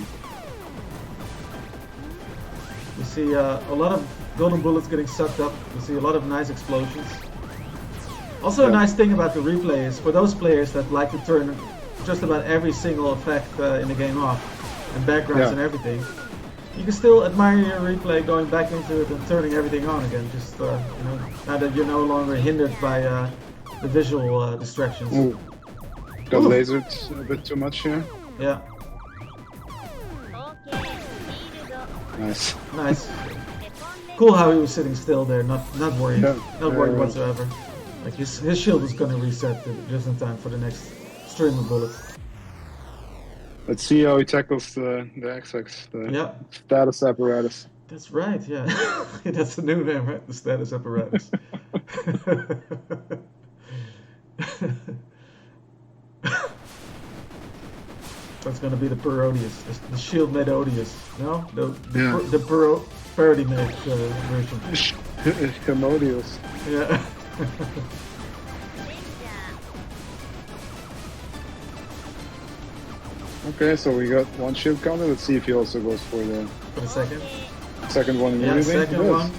You see a lot of golden bullets getting sucked up. You see a lot of nice explosions. Also a nice thing about the replay is for those players that like to turn just about every single effect in the game off, and backgrounds and everything. You can still admire your replay going back into it and turning everything on again, just you know, now that you're no longer hindered by the visual distractions. Ooh. Got lasered a bit too much here. Yeah. Nice. Nice. Cool how he was sitting still there, not worried, not worried whatsoever. Like his shield was gonna reset just in time for the next stream of bullets. Let's see how he tackles the XX, the status apparatus. That's right, yeah. That's the new name, right? The status apparatus. That's gonna be the Parodius, the Schildmaid Odious. No? The parody made version. Commodious. Yeah. Okay, so we got one shield counter. Let's see if he also goes for the second one immediately. Yeah, second one.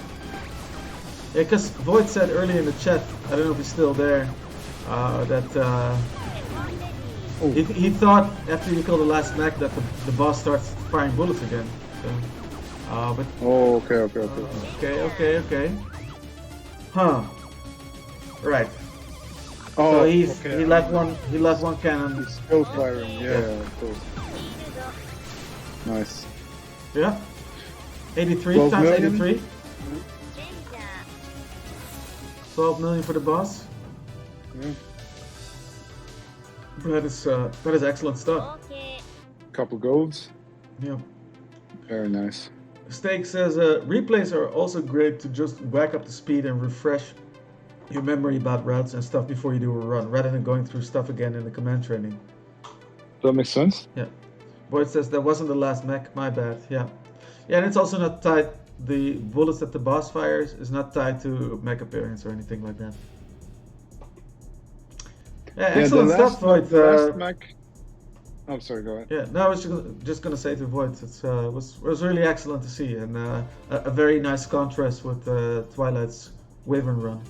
Yeah, because Void said earlier in the chat, I don't know if he's still there, that he thought after you kill the last mech that the boss starts firing bullets again. So, but okay. Huh. Right. Oh, so he left one cannon. He's still firing. Yeah, of course. Nice. Yeah. 83 times 83. 12 million for the boss. Yeah. That is excellent stuff. Couple golds. Yeah. Very nice. Steak says replays are also great to just whack up the speed and refresh your memory about routes and stuff before you do a run, rather than going through stuff again in the command training. That makes sense. Yeah. Boyd says that wasn't the last mech. My bad. Yeah. Yeah, and it's also not tied. The bullets that the boss fires is not tied to mech appearance or anything like that. Yeah, excellent stuff, Void. Last mech. Oh, sorry, go ahead. Yeah, no, I was just gonna say to Void, it was really excellent to see, and a very nice contrast with Twilight's Wyvern run.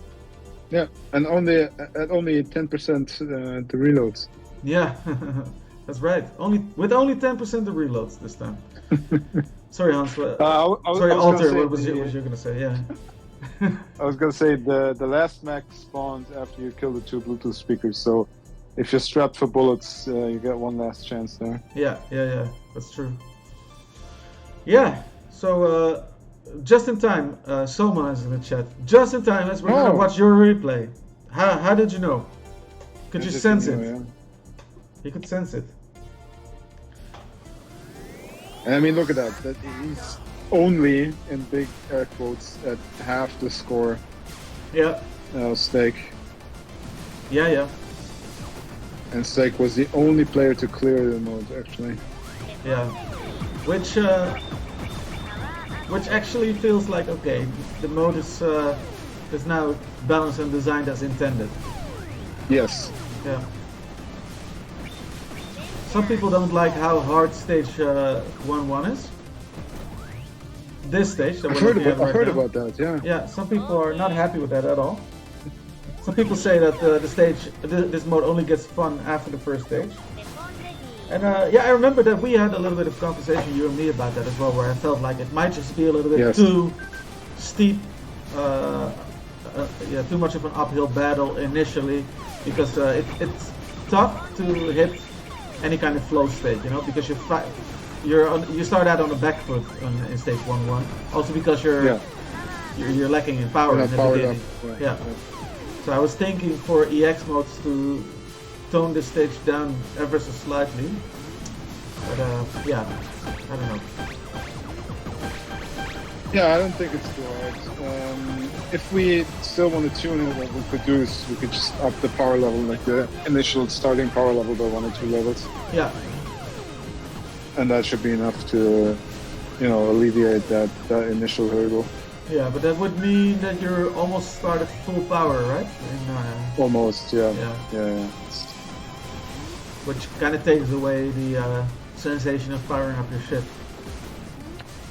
Yeah, and only at only 10% the reloads. Yeah, that's right. With only 10% the reloads this time. Sorry, Hans. Sorry, Alter. What was you gonna say? Yeah. I was gonna say the last mech spawns after you kill the 2 Bluetooth speakers. So if you're strapped for bullets, you get one last chance there. Yeah, that's true. Yeah. So just in time, Soma is in the chat. Just in time, as we're gonna watch your replay. How did you know? Could you sense it? Yeah. You could sense it. And I mean, look at that. That he's only, in big air quotes, at half the score. Yeah. Steak. Yeah. And Steak was the only player to clear the mode, actually. Yeah. Which actually feels like, okay, the mode is now balanced and designed as intended. Yes. Yeah. Some people don't like how hard stage 1-1 is. This stage that I've we're looking at right heard now. about that, yeah. Yeah, some people are not happy with that at all. Some people say that this mode only gets fun after the first stage. And yeah, I remember that we had a little bit of conversation, you and me, about that as well, where I felt like it might just be a little bit too steep, too much of an uphill battle initially, because it's tough to hit any kind of flow state, you know, because you start out on the back foot in stage 1-1. Also because you're lacking in power in the beginning. Yeah. So I was thinking for EX modes to tone this stage down ever so slightly, but yeah, I don't know. Yeah, I don't think it's too hard. If we still want to tune it, what we could do is we could just up the power level, like the initial starting power level by 1 or 2 levels. Yeah. And that should be enough to, you know, alleviate that initial hurdle. Yeah, but that would mean that you're almost started full power, right? Almost, yeah. Which kind of takes away the sensation of powering up your ship.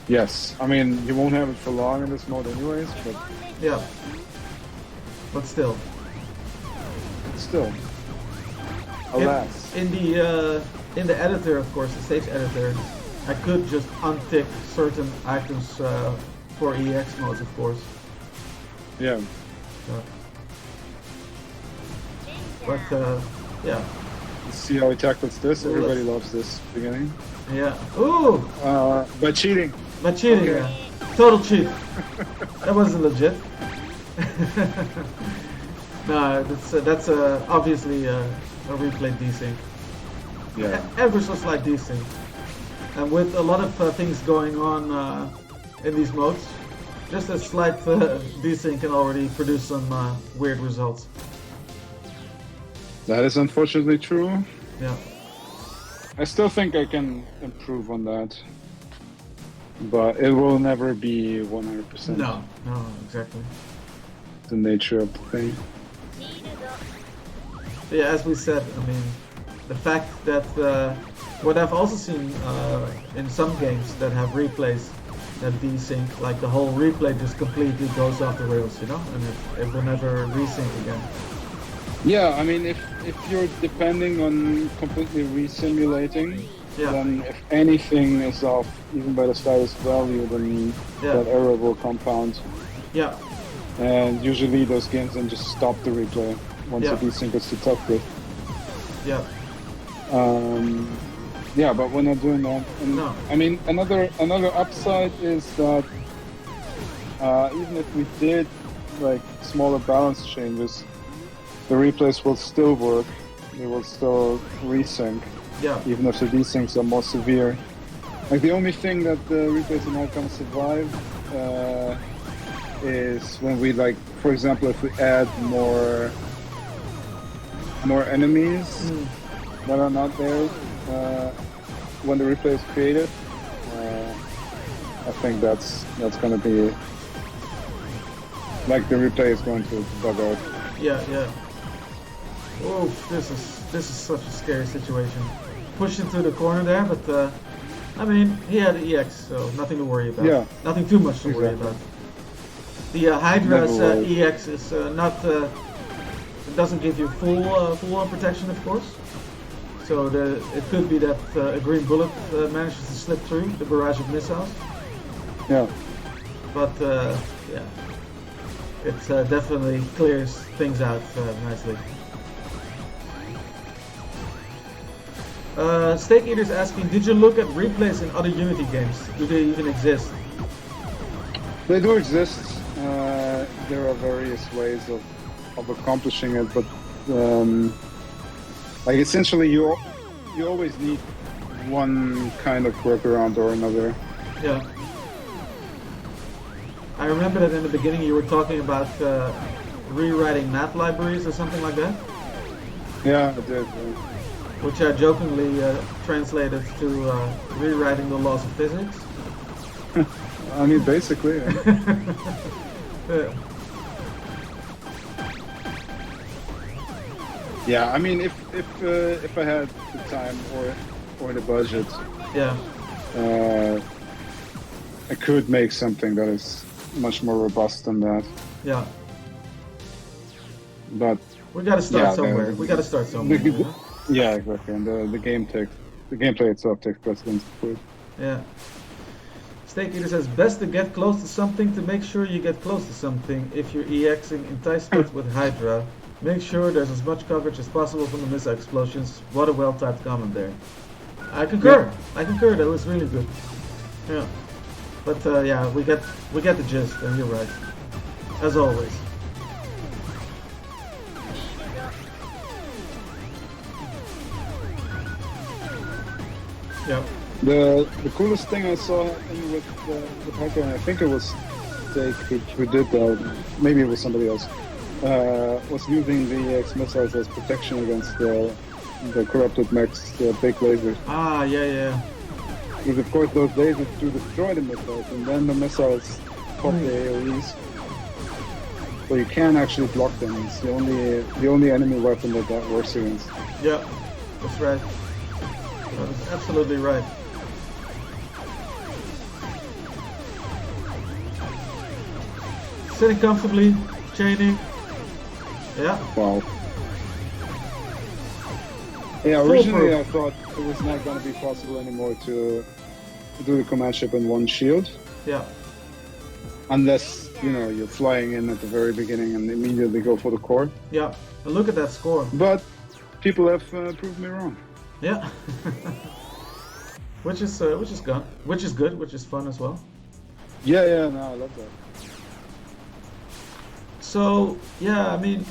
Yes, I mean, you won't have it for long in this mode anyways, but... Yeah. But still. Alas. In the editor, of course, the stage editor, I could just untick certain items for EX modes, of course. Yeah. But yeah. Let's see how he tackles this. Everybody loves this beginning. Yeah. Ooh! By cheating. By cheating, yeah. Total cheat. That wasn't legit. No, that's obviously a replay desync. Yeah. Ever so slight desync. And with a lot of things going on in these modes, just a slight desync can already produce some weird results. That is unfortunately true. Yeah. I still think I can improve on that. But it will never be 100%. No, exactly. The nature of the thing. Yeah, as we said, I mean, the fact that what I've also seen in some games that have replays that desync, like the whole replay just completely goes off the rails, you know, and it will never resync again. Yeah, I mean, if you're depending on completely resimulating, then if anything is off, even by the slightest value, then that error will compound. Yeah. And usually those games then just stop the replay once the desync is detected. Yeah. Yeah, but we're not doing that. And no. I mean, another upside is that even if we did like smaller balance changes, the replays will still work. They will still resync. Yeah. Even if the desyncs are more severe. Like the only thing that the replays are not gonna survive is when we, like, for example, if we add more enemies that are not there when the replay is created. I think that's gonna be like the replay is going to bug out. Yeah, yeah. Oh, this is such a scary situation. Pushed into the corner there, but I mean, he had the EX, so nothing to worry about. Yeah. Nothing too much to worry about. The Hydra's EX is not. It doesn't give you full-on protection, of course. So it could be that a green bullet manages to slip through the barrage of missiles. Yeah. But yeah, it definitely clears things out nicely. Steak Eater's asking, did you look at replays in other Unity games? Do they even exist? They do exist. There are various ways of accomplishing it, but like essentially you always need one kind of workaround or another. Yeah. I remember that in the beginning you were talking about rewriting map libraries or something like that. Yeah, I did. Which I jokingly translated to rewriting the laws of physics. I mean, basically. Yeah. Yeah, I mean, if I had the time or the budget, yeah, I could make something that is much more robust than that. Yeah. But we got to start somewhere. We got to start somewhere. Yeah, exactly. And the gameplay itself takes precedence for it. Yeah. Steak Eater says, best to get close to something to make sure you get close to something. If you're EXing enticement with Hydra, make sure there's as much coverage as possible from the missile explosions. What a well-typed comment there. I concur. Yeah. I concur. That was really good. Yeah. But yeah, we get the gist, and you're right, as always. Yeah. The coolest thing I saw with Hydra, and I think it was Steak who did that. Maybe it was somebody else. Was using the EX missiles as protection against the corrupted mechs, the big lasers. Ah, yeah. Because of course those lasers do destroy the missiles, and then the missiles pop the AoEs. So you can actually block them. It's the only enemy weapon that works against. Yeah, that's right. That is absolutely right. Sitting comfortably, chaining. Yeah. Wow. Yeah, originally I thought it was not going to be possible anymore to do the command ship in one shield. Yeah. Unless, you know, you're flying in at the very beginning and immediately go for the core. Yeah. And look at that score. But people have proved me wrong. Yeah. which is good, which is fun as well. Yeah, no, I love that. So, yeah, I mean,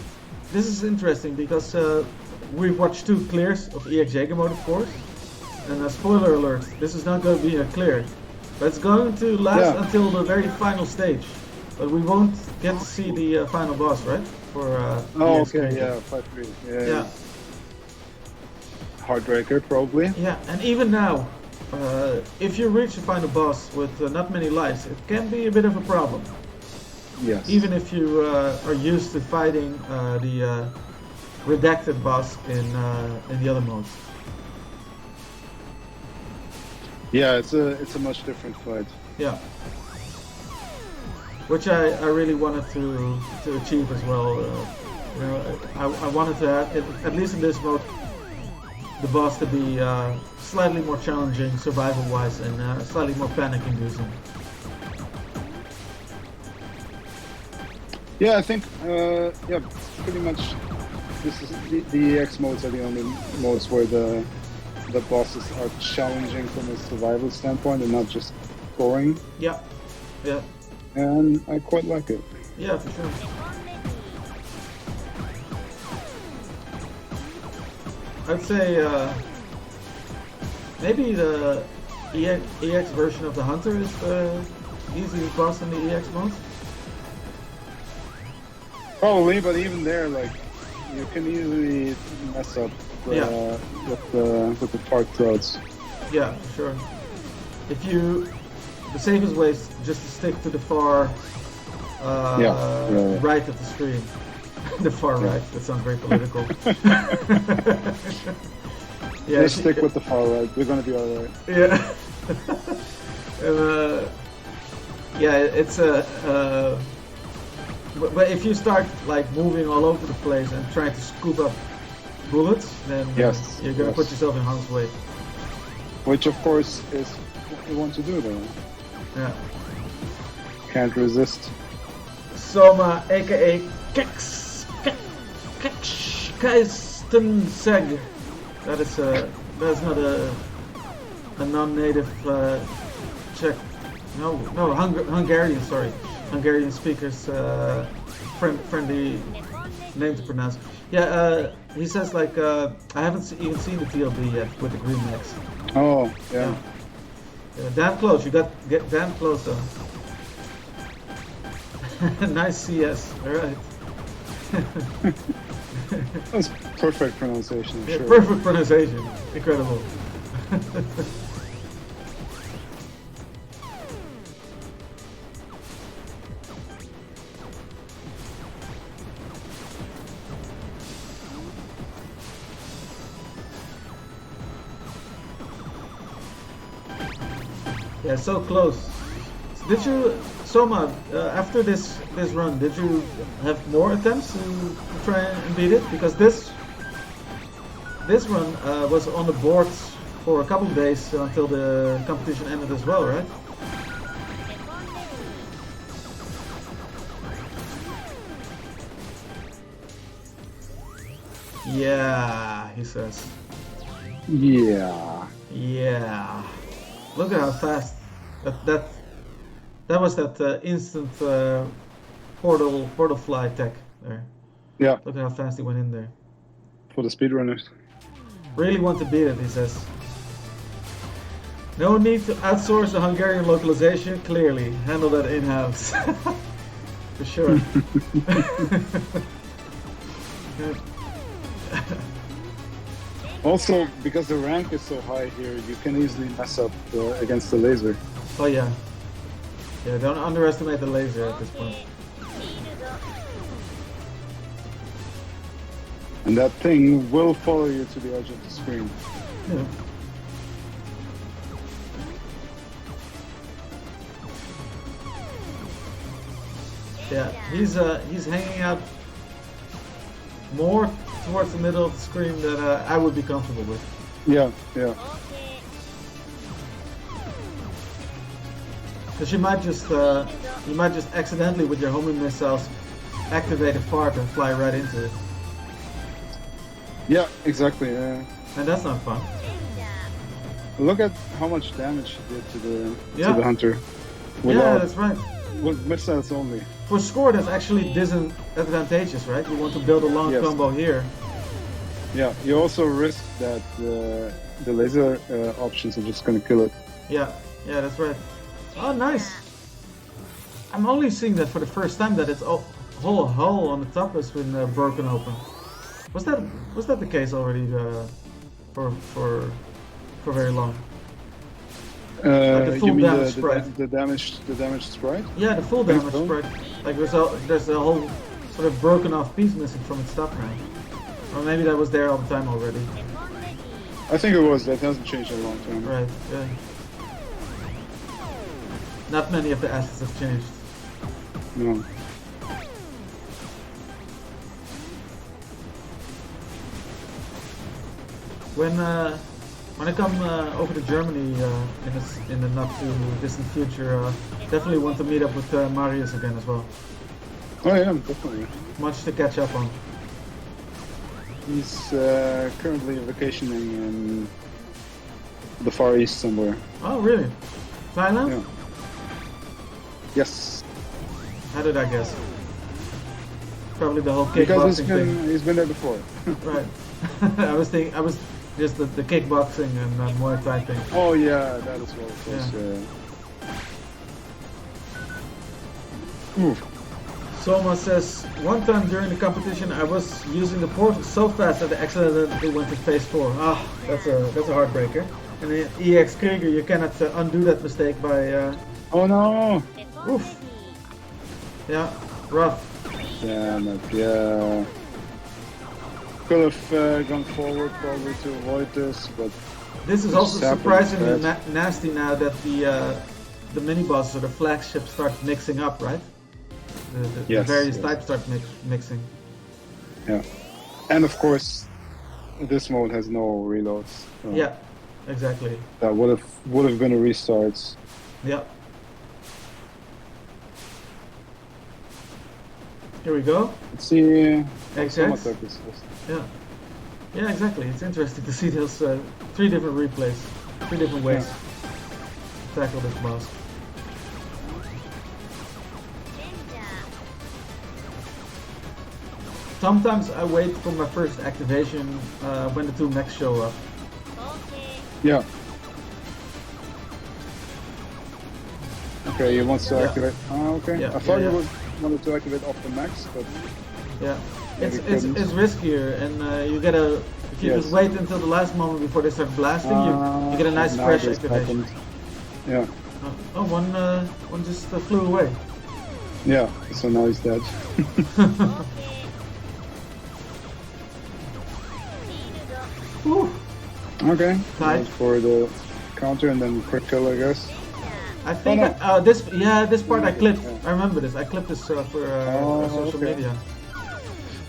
this is interesting because we've watched 2 clears of EX Jaeger mode, of course. And spoiler alert, this is not going to be a clear. But it's going to last until the very final stage. But we won't get to see the final boss, right? For EX okay, Jaeger. yeah, 5-3. Yeah. Heartbreaker, probably. Yeah, and even now, if you reach the final boss with not many lives, it can be a bit of a problem. Yes. Even if you are used to fighting the redacted boss in the other modes. Yeah, it's a much different fight. Yeah. Which I really wanted to achieve as well. You know, I wanted to have, at least in this mode, the boss to be slightly more challenging survival-wise and slightly more panic-inducing. Yeah, I think pretty much this is the EX modes are the only modes where the bosses are challenging from a survival standpoint and not just boring. Yeah. And I quite like it. Yeah, for sure. I'd say maybe the EX version of the Hunter is the easiest boss in the EX mode. Probably, but even there, like, you can easily mess up with the park clouds. Yeah, for sure. The safest way is just to stick to the far right of the screen. The far right. That sounds very political. Yeah, just stick with the far right. We're gonna be all right. Yeah. Yeah, it's but if you start like moving all over the place and trying to scoop up bullets, then you're gonna put yourself in harm's way. Which, of course, is what you want to do, though. Yeah. Can't resist. Soma, aka Keistenseg. That's not a non-native Czech. No, Hungarian. Sorry, Hungarian speakers friendly name to pronounce. Yeah, he says like I haven't even seen the TLB yet with the green Max. Oh, yeah. Damn close. You get damn close though. Nice CS. All right. That's perfect pronunciation. I'm sure. Perfect pronunciation. Incredible. Yeah, so close. Did you, Soma, after this run, did you have more attempts to try and beat it? Because this run was on the board for a couple of days until the competition ended as well, right? Yeah, he says. Yeah. Yeah. Look at how fast that was that instant portal fly tech there. Yeah. Look at how fast he went in there. For the speedrunners. Really want to beat it, he says. No need to outsource the Hungarian localization. Clearly, handle that in-house. For sure. Also, because the rank is so high here, you can easily mess up against the laser. Oh yeah. Yeah, don't underestimate the laser at this point. And that thing will follow you to the edge of the screen. Yeah. Yeah, he's hanging out more towards the middle of the screen than I would be comfortable with. Yeah, yeah. Because you might just accidentally with your homing missiles activate a part and fly right into it. Yeah, exactly. Yeah. And that's not fun. Look at how much damage he did to the hunter. Yeah, that's right. With missiles only. For score, that's actually disadvantageous, right? You want to build a long combo here. Yeah, you also risk that the laser options are just going to kill it. Yeah, that's right. Oh, nice. I'm only seeing that for the first time, that its whole hull on the top has been broken open. Was that the case already for very long? Like the full damage sprite. The damaged sprite? Yeah, the full damage sprite. Like there's a whole sort of broken off piece missing from its top now. Or maybe that was there all the time already. I think it was. That hasn't changed in a long time. Right. Yeah. Not many of the assets have changed. No. When I come over to Germany in the not too distant future, definitely want to meet up with Marius again as well. Oh yeah, definitely. Much to catch up on. He's currently vacationing in the Far East somewhere. Oh really? Thailand? Yeah. Yes. How did I guess? Probably the whole kickboxing because thing. he's been there before. Right. I was just the kickboxing and Muay Thai thing. Oh yeah, that as well, of course. Yeah. Oof. Soma says, one time during the competition I was using the portal so fast that I accidentally went to phase 4. Ah, that's a heartbreaker. And in EX Krieger you cannot undo that mistake by... Oh no! Oof. Yeah, rough. Damn it, yeah. Could have gone forward probably to avoid this, but... This is also surprisingly nasty now that the mini-bosses or the flagships start mixing up, right? The various types start mixing. Yeah. And of course, this mode has no reloads. So yeah, exactly. That would have been a restart. Yeah. Here we go. Let's see. XX. Yeah. Yeah, exactly. It's interesting to see those 3 different replays, 3 different ways to tackle this boss. Sometimes I wait for my first activation when the 2 mechs show up. Yeah. Okay, you want to activate? Oh, okay. Yeah, I thought you wanted to activate off the max, but yeah, it's riskier, and you get a if you just wait until the last moment before they start blasting, you get a nice fresh activation. Yeah. One just flew away. Yeah, so now he's dead. Okay. Tight. For the counter and then quick kill, I guess. I think this part I clipped. I remember this. I clipped this for social media.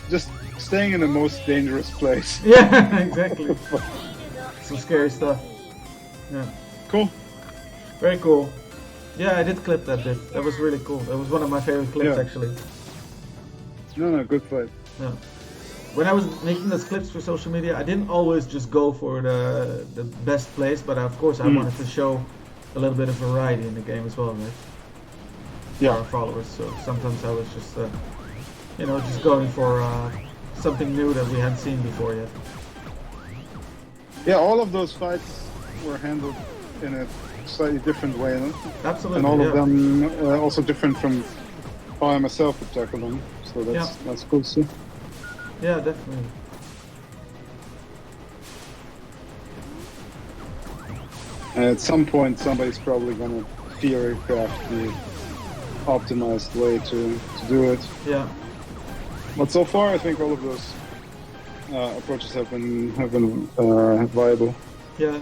Just staying in the most dangerous place. Yeah, exactly. Some scary stuff. Yeah. Cool. Very cool. Yeah, I did clip that bit. That was really cool. That was one of my favorite clips actually. No, good fight. Yeah. When I was making those clips for social media, I didn't always just go for the best place, but of course I wanted to show a little bit of variety in the game as well, right? Yeah. For our followers. So sometimes I was just, just going for something new that we hadn't seen before yet. Yeah, all of those fights were handled in a slightly different way, no? Absolutely. And all of them also different from how I myself would tackle them. So that's cool to see. Yeah, definitely. At some point, somebody's probably gonna theory craft the optimized way to do it. Yeah. But so far, I think all of those approaches have been viable. Yeah.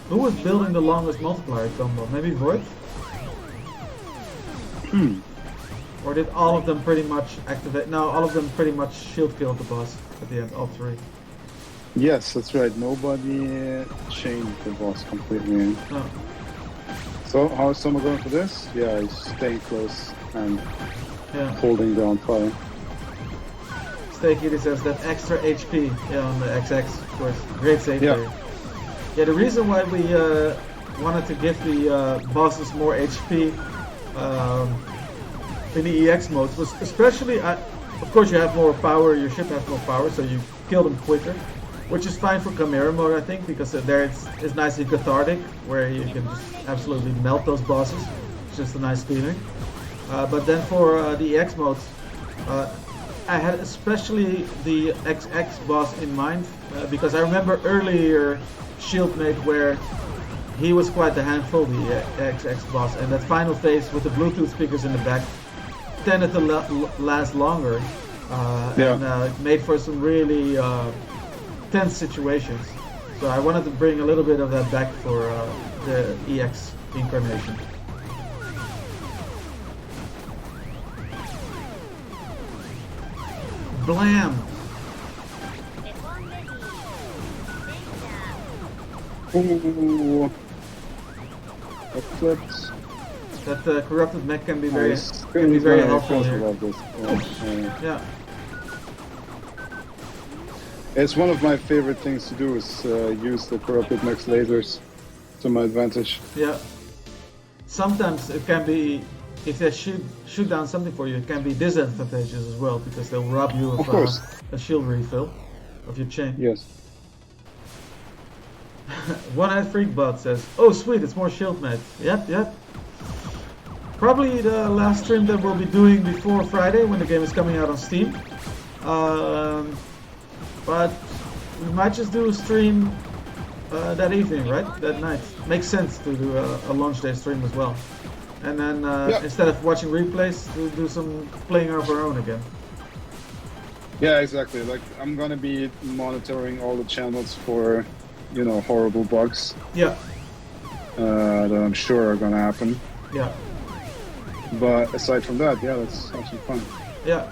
Who was building the longest multiplier combo? Maybe Void? Or did all of them pretty much activate? No, all of them pretty much shield killed the boss at the end, all 3. Yes, that's right. Nobody chained the boss completely. No. So, how is Soma going for this? Yeah, he's staying close and holding down fire. Stakey says that extra HP on the XX, of course. Great save there. Yeah, the reason why we wanted to give the bosses more HP in the EX modes was especially, of course you have more power, your ship has more power, so you kill them quicker, which is fine for Chimera mode I think, because there it's nicely cathartic, where you can just absolutely melt those bosses. It's just a nice feeling. But then for the EX modes, I had especially the XX boss in mind, because I remember earlier Schildmaid where he was quite a handful, the XX boss, and that final phase with the Bluetooth speakers in the back tended to last longer, and made for some really tense situations. So I wanted to bring a little bit of that back for the EX incarnation. Blam! Ooh. Eclipse. That corrupted mech can be very helpful here. Yeah. It's one of my favorite things to do is use the corrupted mech's lasers to my advantage. Yeah. Sometimes it can be if they shoot down something for you, it can be disadvantageous as well because they'll rob you of a shield refill of your chain. Yes. One-eyed freak bot says, "Oh sweet, it's more Schildmaid." Yep. Probably the last stream that we'll be doing before Friday when the game is coming out on Steam. But we might just do a stream that evening, right? That night. Makes sense to do a launch day stream as well. And then instead of watching replays, we'll do some playing of our own again. Yeah, exactly. Like, I'm gonna be monitoring all the channels for, you know, horrible bugs. Yeah. That I'm sure are gonna happen. Yeah. But aside from that, yeah, that's actually fun. Yeah.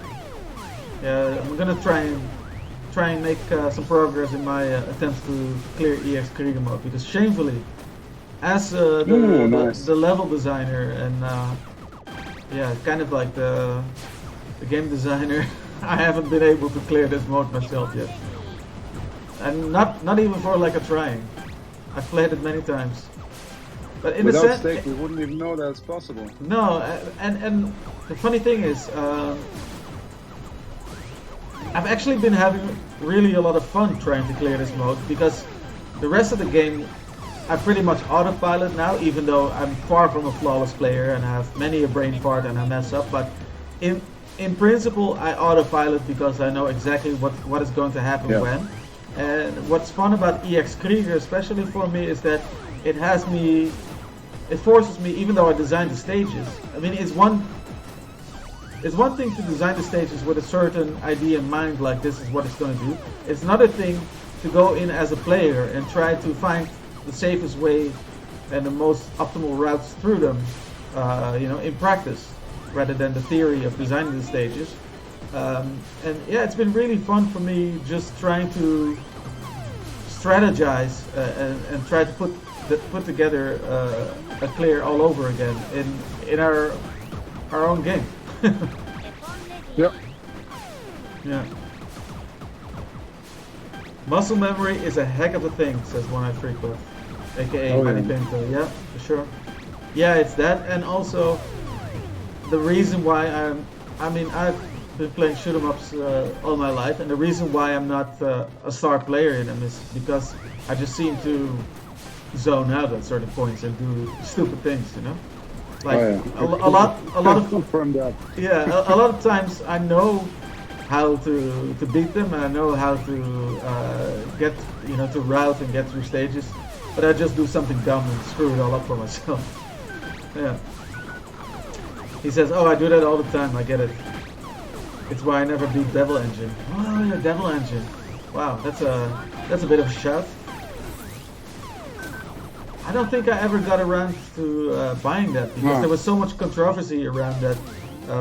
Yeah, I'm gonna try and make some progress in my attempts to clear EX Krieger mode, because shamefully, as the level designer and yeah, kind of like the game designer, I haven't been able to clear this mode myself yet, and not even for like a trying. I've played it many times, but in without a sense, stake, we wouldn't even know that's possible. No, and the funny thing is, I've actually been having really a lot of fun trying to clear this mode, because the rest of the game I pretty much autopilot now, even though I'm far from a flawless player and I have many a brain fart and I mess up. But in principle, I autopilot because I know exactly what is going to happen when. And what's fun about EX Krieger, especially for me, is that it forces me, even though I designed the stages. I mean, it's one thing to design the stages with a certain idea in mind, like this is what it's going to do. It's another thing to go in as a player and try to find the safest way and the most optimal routes through them, you know, in practice, rather than the theory of designing the stages. And yeah, it's been really fun for me just trying to strategize and try to put together a clear all over again in our own game. Yep. Yeah. Muscle memory is a heck of a thing, says One-Eyed Freakbot, aka Manny Pinto. Yeah, for sure. Yeah, it's that, and also the reason why I've been playing shoot 'em ups all my life, and the reason why I'm not a star player in them is because I just seem to zone out at certain points and do stupid things, you know. Like a lot of confirm that. Yeah, a lot of times I know how to beat them, and I know how to get, you know, to route and get through stages, but I just do something dumb and screw it all up for myself. Yeah. He says, "Oh, I do that all the time. I get it. It's why I never beat Devil Engine." Oh, yeah, Devil Engine. Wow, that's a bit of a shout. I don't think I ever got around to buying that, because there was so much controversy around that,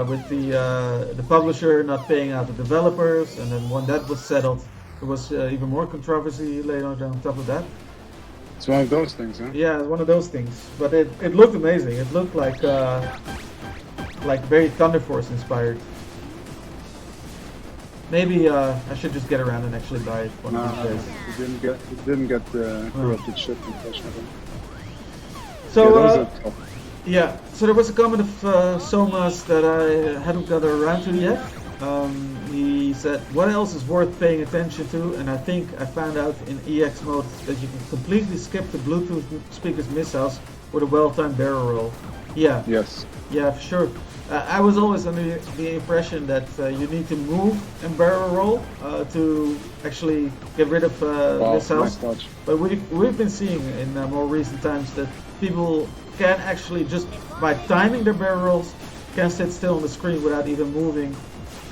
with the publisher not paying out the developers, and then when that was settled, there was even more controversy later on top of that. It's one of those things, huh? Yeah, it's one of those things. But it looked amazing. It looked like very Thunder Force inspired. Maybe I should just get around and actually buy it one of these days. It didn't get the corrupted ship unfortunately. So yeah, so there was a comment of Soma's that I hadn't got around to yet. He said, "What else is worth paying attention to?" And I think I found out in EX mode that you can completely skip the Bluetooth speakers missiles with a well-timed barrel roll. Yeah. Yes. Yeah, for sure. I was always under the impression that you need to move and barrel roll to actually get rid of missiles. Nice. But we've been seeing in more recent times that people can actually, just by timing their barrel rolls, can sit still on the screen without even moving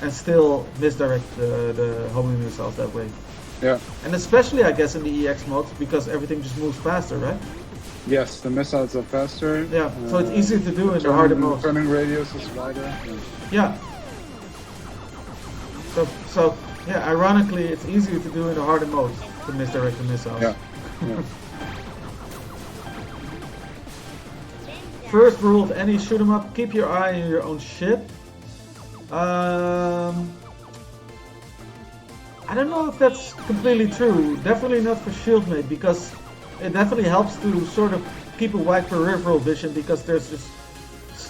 and still misdirect the homing missiles that way. Yeah. And especially, I guess, in the EX mode, because everything just moves faster, right? Yes, the missiles are faster. Yeah, so it's easy to do in the harder mode. Turning radius is wider. Yeah. So yeah, ironically, it's easier to do in the harder mode to misdirect the missiles. Yeah. First rule of any shoot 'em up: keep your eye on your own shit. I don't know if that's completely true. Definitely not for Schildmaid, because it definitely helps to sort of keep a wide peripheral vision, because there's just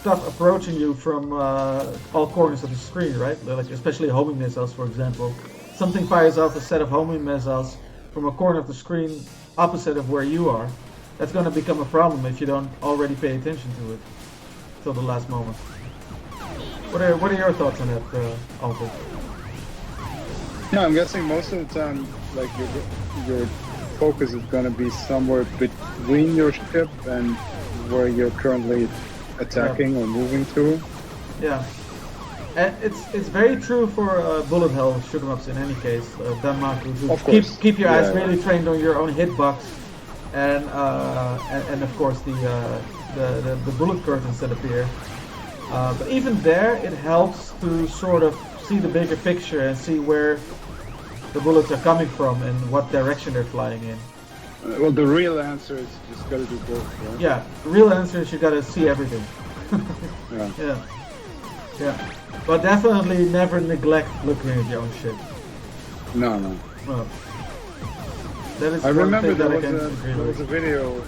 stuff approaching you from all corners of the screen, right? Like especially homing missiles, for example. Something fires off a set of homing missiles from a corner of the screen opposite of where you are. That's going to become a problem if you don't already pay attention to it till the last moment. What are your thoughts on that, Alfred? Yeah, I'm guessing most of the time, like your focus is going to be somewhere between your ship and where you're currently attacking or moving to. Yeah, and it's very true for bullet hell shoot 'em ups in any case. Danmaku, keep your eyes really trained on your own hitbox, and of course the bullet curtains that appear. But even there, it helps to sort of see the bigger picture and see where the bullets are coming from and what direction they're flying in. Well, the real answer is you just gotta do both, right? Yeah, the real answer is you gotta see everything. Yeah. Yeah. But definitely never neglect looking at your own shit. No. Well, that is I remember there was a video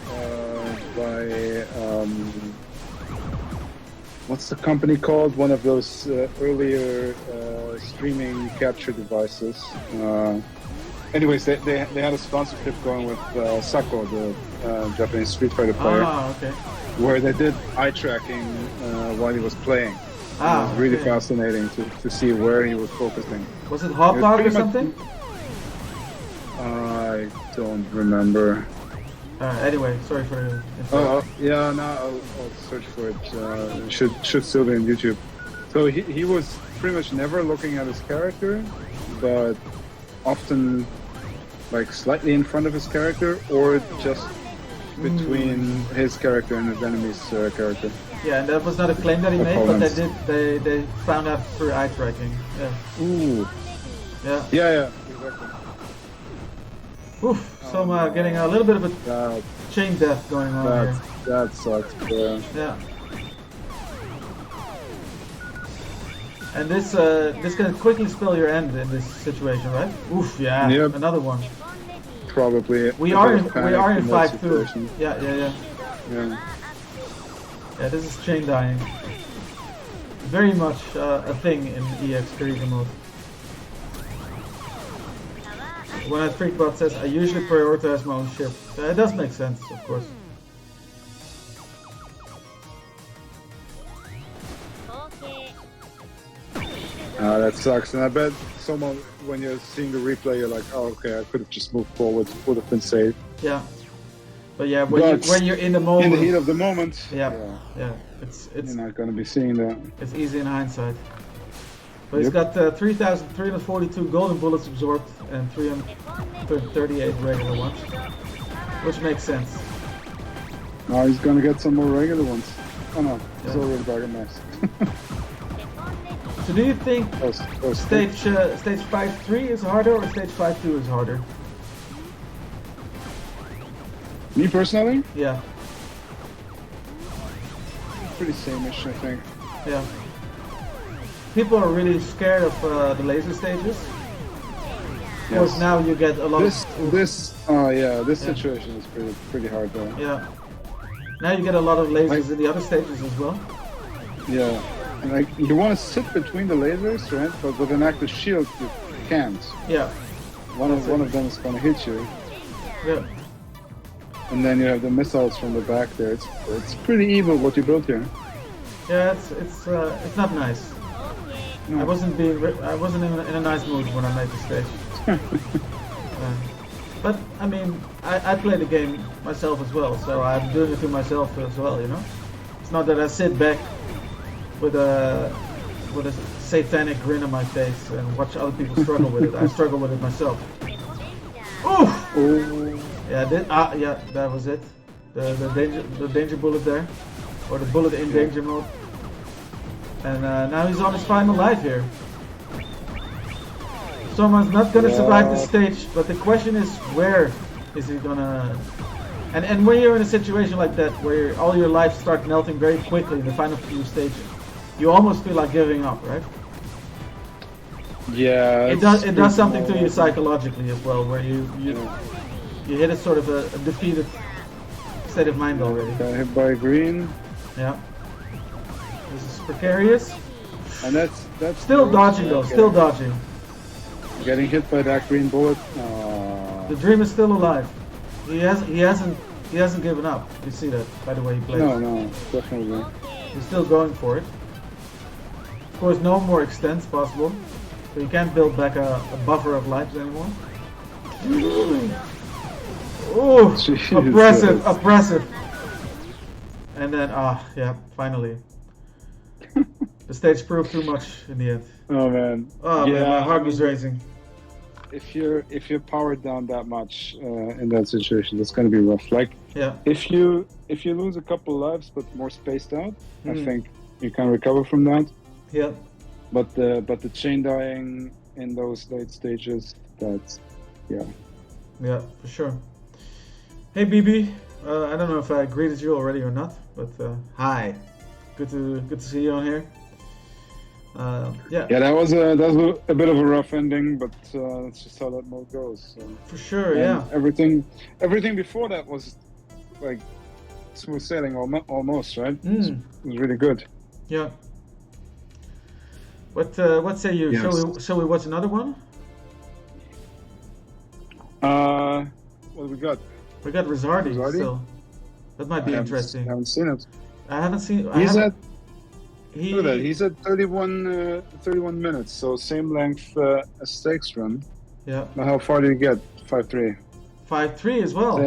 by what's the company called? One of those earlier streaming capture devices. Anyways, they had a sponsorship going with Sako, the Japanese Street Fighter player, okay. where they did eye tracking while he was playing. It was really fascinating to see where he was focusing. Was it Hot Dog or something? I don't remember. Anyway, sorry for the... yeah, no, I'll search for it. It should still be on YouTube. So he was pretty much never looking at his character, but often like slightly in front of his character or just between his character and his enemy's character. Yeah, and that was not a claim that he made, but they found out through eye tracking. Yeah. Ooh. Yeah, exactly. Oof, Soma getting a little bit of a chain death going on here. That sucks. Yeah. And this can quickly spell your end in this situation, right? Oof, yeah. Yep. Another one. Probably. We are in 5-2. Yeah. Yeah, this is chain dying. Very much a thing in EX Krieger mode. When Freakbot says, I usually prioritize my own ship. It does make sense, of course. That sucks, and I bet someone, when you're seeing the replay, you're like, oh, okay, I could have just moved forward, would have been safe. Yeah. But yeah, when you're in the moment... In the heat of the moment. Yeah. It's you're not going to be seeing that. It's easy in hindsight. But he's got 3,342 golden bullets absorbed and 338 regular ones. Which makes sense. Now he's going to get some more regular ones. Oh no, he's already back in max. So do you think stage 5-3 is harder or stage 5-2 is harder? Me personally? Yeah. Pretty same-ish, I think. Yeah. People are really scared of the laser stages. Of course, now you get a lot this situation is pretty hard though. Yeah. Now you get a lot of lasers in the other stages as well. Yeah. And like you want to sit between the lasers, right? But with an active shield, you can't. Yeah. One of them is going to hit you. Yeah. And then you have the missiles from the back there. It's pretty evil what you built here. Yeah, it's not nice. No. I wasn't in a nice mood when I made the stage. But I mean, I play the game myself as well, so I'm doing it to myself as well, you know. It's not that I sit back with a satanic grin on my face and watch other people struggle with it. I struggle with it myself. Oof! Ooh. Yeah, that was it. The danger bullet there, or the bullet in danger mode. And now he's on his final life here. Soma's not gonna survive this stage, but the question is, where is he gonna... And when you're in a situation like that, where all your life starts melting very quickly in the final few stages, you almost feel like giving up, right? Yeah. It does something to you psychologically as well, where you hit a sort of a defeated state of mind already. Got hit by green. Yeah. This is precarious. And that's still dodging though. Still dodging. Getting hit by that green bullet. The dream is still alive. He hasn't given up. You see that by the way he plays. No, definitely. He's still going for it. Of course, no more extents possible. So you can't build back a buffer of lives anymore. Oh, oppressive. And then, yeah, finally. The stage proved too much in the end. Oh man. Oh yeah, man, my heart was racing. If you're powered down that much in that situation, that's gonna be rough. Like, yeah. If you lose a couple lives but more spaced out, I think you can recover from that. Yeah. But the chain dying in those late stages, that's yeah. Yeah, for sure. Hey BB, I don't know if I greeted you already or not, but hi. Good to see you on here. Yeah. Yeah, that was a bit of a rough ending, but that's just how that mode goes. So. For sure, and yeah. Everything before that was like smooth sailing almost, right? It was really good. Yeah. What say you? Yes. Shall we watch another one? What do we got? We got Rezardi still. That might be interesting. I haven't seen it. I haven't seen. Look at that. He's at 31 minutes, so same length as Stakes Run. Yeah. Now how far do you get? 5-3. 5-3 as well.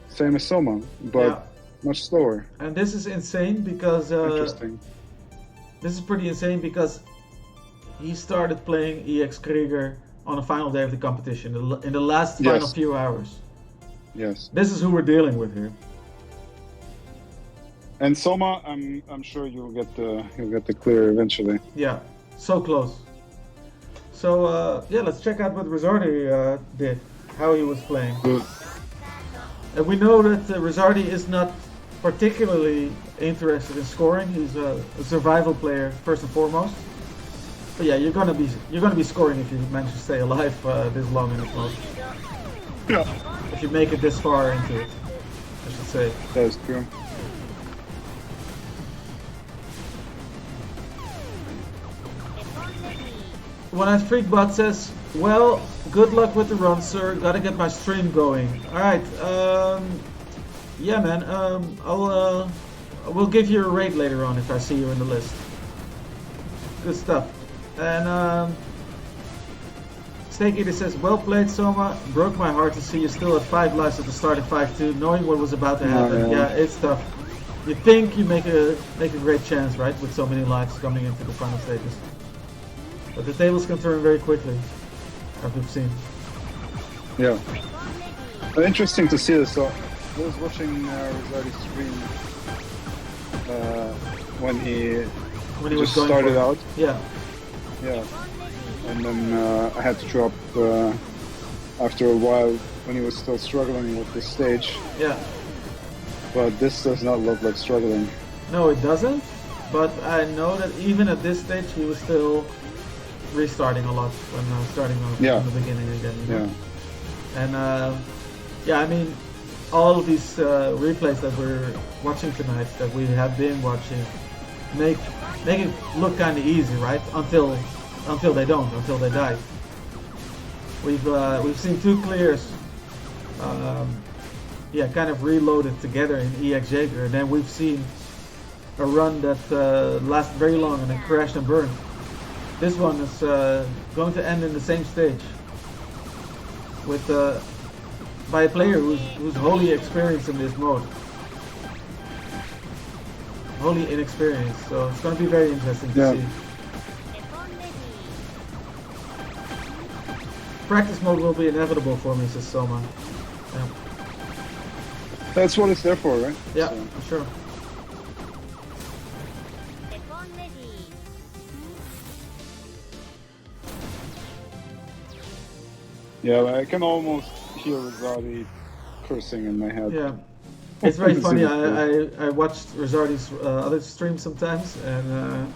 Same as Soma, but much slower. And this is insane because. Interesting. This is pretty insane because he started playing EX Krieger on the final day of the competition, in the last final few hours. Yes. This is who we're dealing with here. And Soma, I'm sure you'll get the clear eventually. Yeah, so close. So yeah, let's check out what Rezardi did, how he was playing. Good. And we know that Rezardi is not particularly interested in scoring. He's a survival player first and foremost. But yeah, you're gonna be scoring if you manage to stay alive this long in this mode. Yeah. If you make it this far into it, I should say. That is true. When I Freakbot says, well, good luck with the run, sir. Gotta get my stream going. Alright, yeah man, we'll give you a rate later on if I see you in the list. Good stuff. And Snake Eater says, well played Soma, broke my heart to see you still at 5 lives at the start of 5-2, knowing what was about to happen. Yeah, it's tough. You think you make a great chance, right, with so many lives coming into the final stages. But the tables can turn very quickly, as we've seen. Yeah. But interesting to see this. So I was watching Rezardi's stream when he was just started out. Yeah. Yeah. And then I had to drop after a while when he was still struggling with this stage. Yeah. But this does not look like struggling. No, it doesn't. But I know that even at this stage, he was still restarting a lot when starting from the beginning again. You know? Yeah. And yeah, I mean, all of these replays that we're watching tonight, that we have been watching, make it look kind of easy, right? Until they don't, until they die. We've seen 2 clears, yeah, kind of reloaded together in EX Jaeger, and then we've seen a run that lasted very long and then crashed and burned. This one is going to end in the same stage with by a player who's wholly experienced in this mode. Wholly inexperienced, so it's going to be very interesting to see. Practice mode will be inevitable for me, says Soma. Yeah. That's what it's there for, right? Yeah, so. For sure. Yeah, I can almost hear Rezardi cursing in my head. Yeah, it's very funny. I watched Rezardi's other streams sometimes, and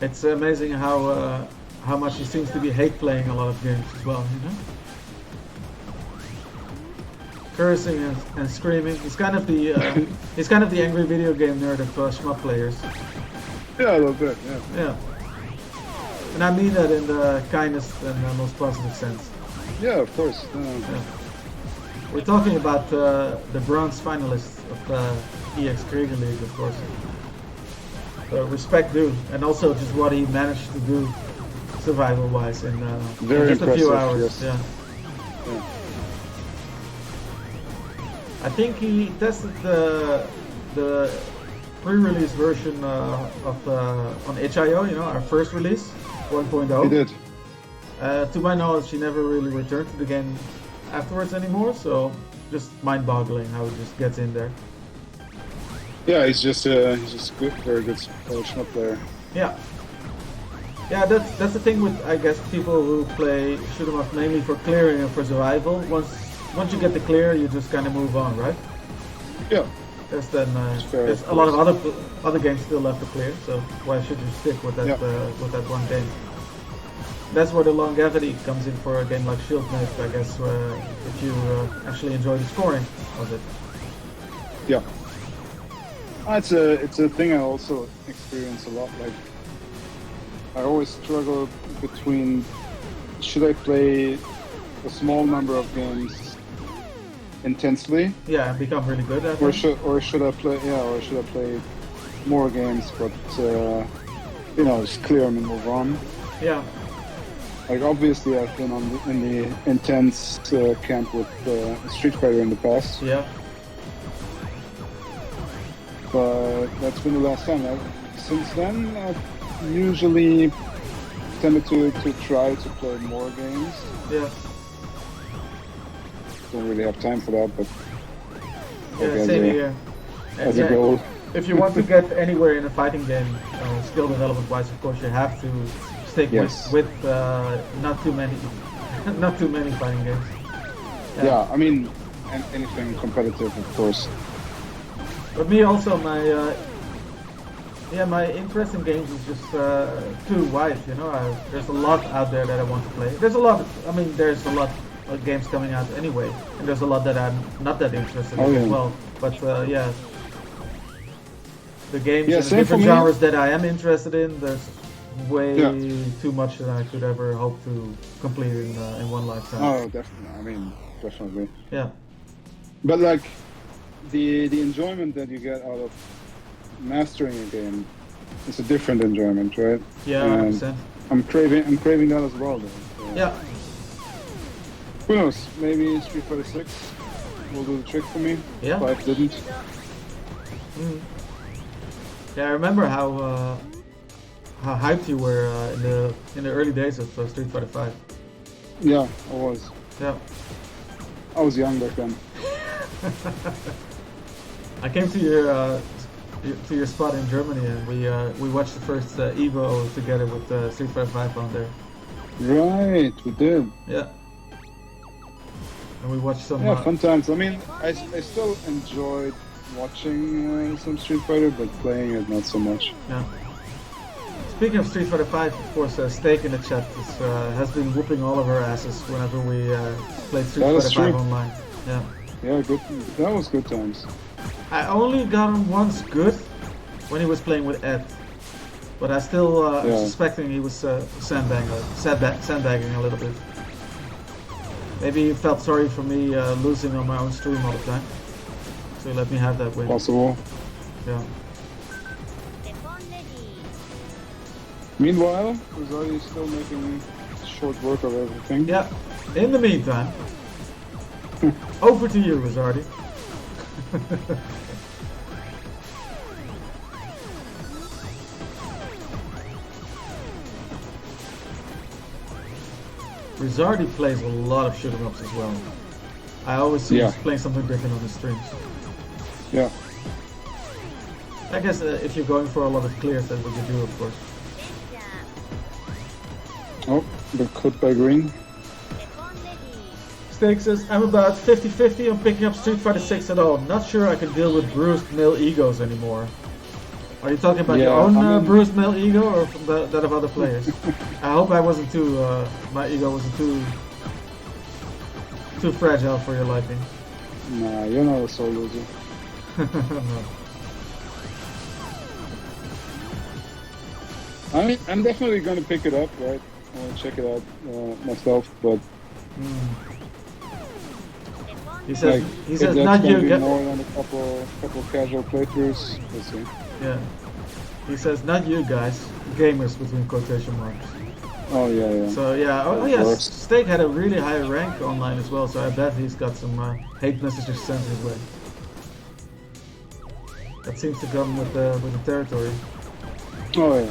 it's amazing how much he seems to be hate playing a lot of games as well. You know, cursing and screaming. He's kind of the angry video game nerd of shmup players. Yeah, a little bit, yeah. Yeah. And I mean that in the kindest and most positive sense. Yeah, of course. Yeah. We're talking about the bronze finalist of the EX Krieger League, of course. Respect due, and also just what he managed to do survival-wise in just a few hours. Yes. Yeah. I think he tested the pre-release version on HIO, you know, our first release, 1.0. He did. To my knowledge, he never really returned to the game afterwards anymore, so just mind-boggling how he just gets in there. Yeah, he's just good, very good shot player. Yeah. Yeah, that's the thing with, I guess, people who play shoot 'em up mainly for clearing and for survival. Once you get the clear, you just kind of move on, right? Yeah. There's a lot of other games still left to clear, so why should you stick with that one game? That's where the longevity comes in for a game like Schildmaid, I guess, if you actually enjoy the scoring of it. Yeah. It's a thing I also experience a lot. Like, I always struggle between should I play a small number of games intensely? Yeah, and become really good at it. Or should I play more games, but you know, just clear them and move on? Yeah. Like, obviously, I've been in the intense camp with Street Fighter in the past. Yeah. But that's been the last time. Since then, I've usually tended to try to play more games. Yeah. Don't really have time for that, but yeah, same here. As a goal. If you want to get anywhere in a fighting game, skill development wise, of course, you have to stick with not too many fighting games. Yeah, I mean, anything competitive, of course. But me also, my interest in games is just too wide, you know. There's a lot out there that I want to play. There's a lot of games coming out anyway, and there's a lot that I'm not that interested in as well. But yeah, the games and the different genres that I am interested in, there's way too much that I could ever hope to complete in one lifetime. Oh, definitely. I mean, definitely. Yeah. But like, the enjoyment that you get out of mastering a game is a different enjoyment, right? Yeah, 100%. I'm craving that as well, though. So. Yeah. Who knows? Maybe Street Fighter 6 will do the trick for me. Yeah. 5 didn't. Yeah, I remember how hyped you were in the early days of Street Fighter 5. Yeah, I was. Yeah. I was young back then. I came to your spot in Germany, and we watched the first Evo together with Street Fighter 5 on there. Right, we did. Yeah. And we watched some. Fun times. I mean, I still enjoyed watching some Street Fighter, but playing it not so much. Yeah. Speaking of Street Fighter 5, of course, Steak in the chat has been whooping all of our asses whenever we played Street Fighter 5 online. Yeah. Yeah, good. That was good times. I only got him once good when he was playing with Ed, but I still am suspecting he was sandbagging a little bit. Maybe he felt sorry for me losing on my own stream all the time, so he let me have that win. Possible. Yeah. Meanwhile, Rezardi is still making short work of everything. Yeah. In the meantime, over to you, Rezardi. Rezardi plays a lot of shoot 'em ups as well. I always see him playing something different on the streams. Yeah. I guess if you're going for a lot of clears, that's what you do, of course. Oh, the cut by Green. Steak says, I'm about 50-50 on picking up Street Fighter 6 at all. Not sure I can deal with bruised male egos anymore. Are you talking about your own bruised male ego or from that of other players? I hope I wasn't my ego wasn't too fragile for your liking. Nah, you're not a soul loser. No. I'm definitely gonna pick it up, right? I want to check it out myself, but he says if not you. Be more than a couple casual playthroughs. We'll see. Yeah. He says not you guys, gamers between quotation marks. Oh yeah. So yeah, yes. Steak had a really high rank online as well, so I bet he's got some hate messages sent his way. That seems to come with the territory. Oh yeah.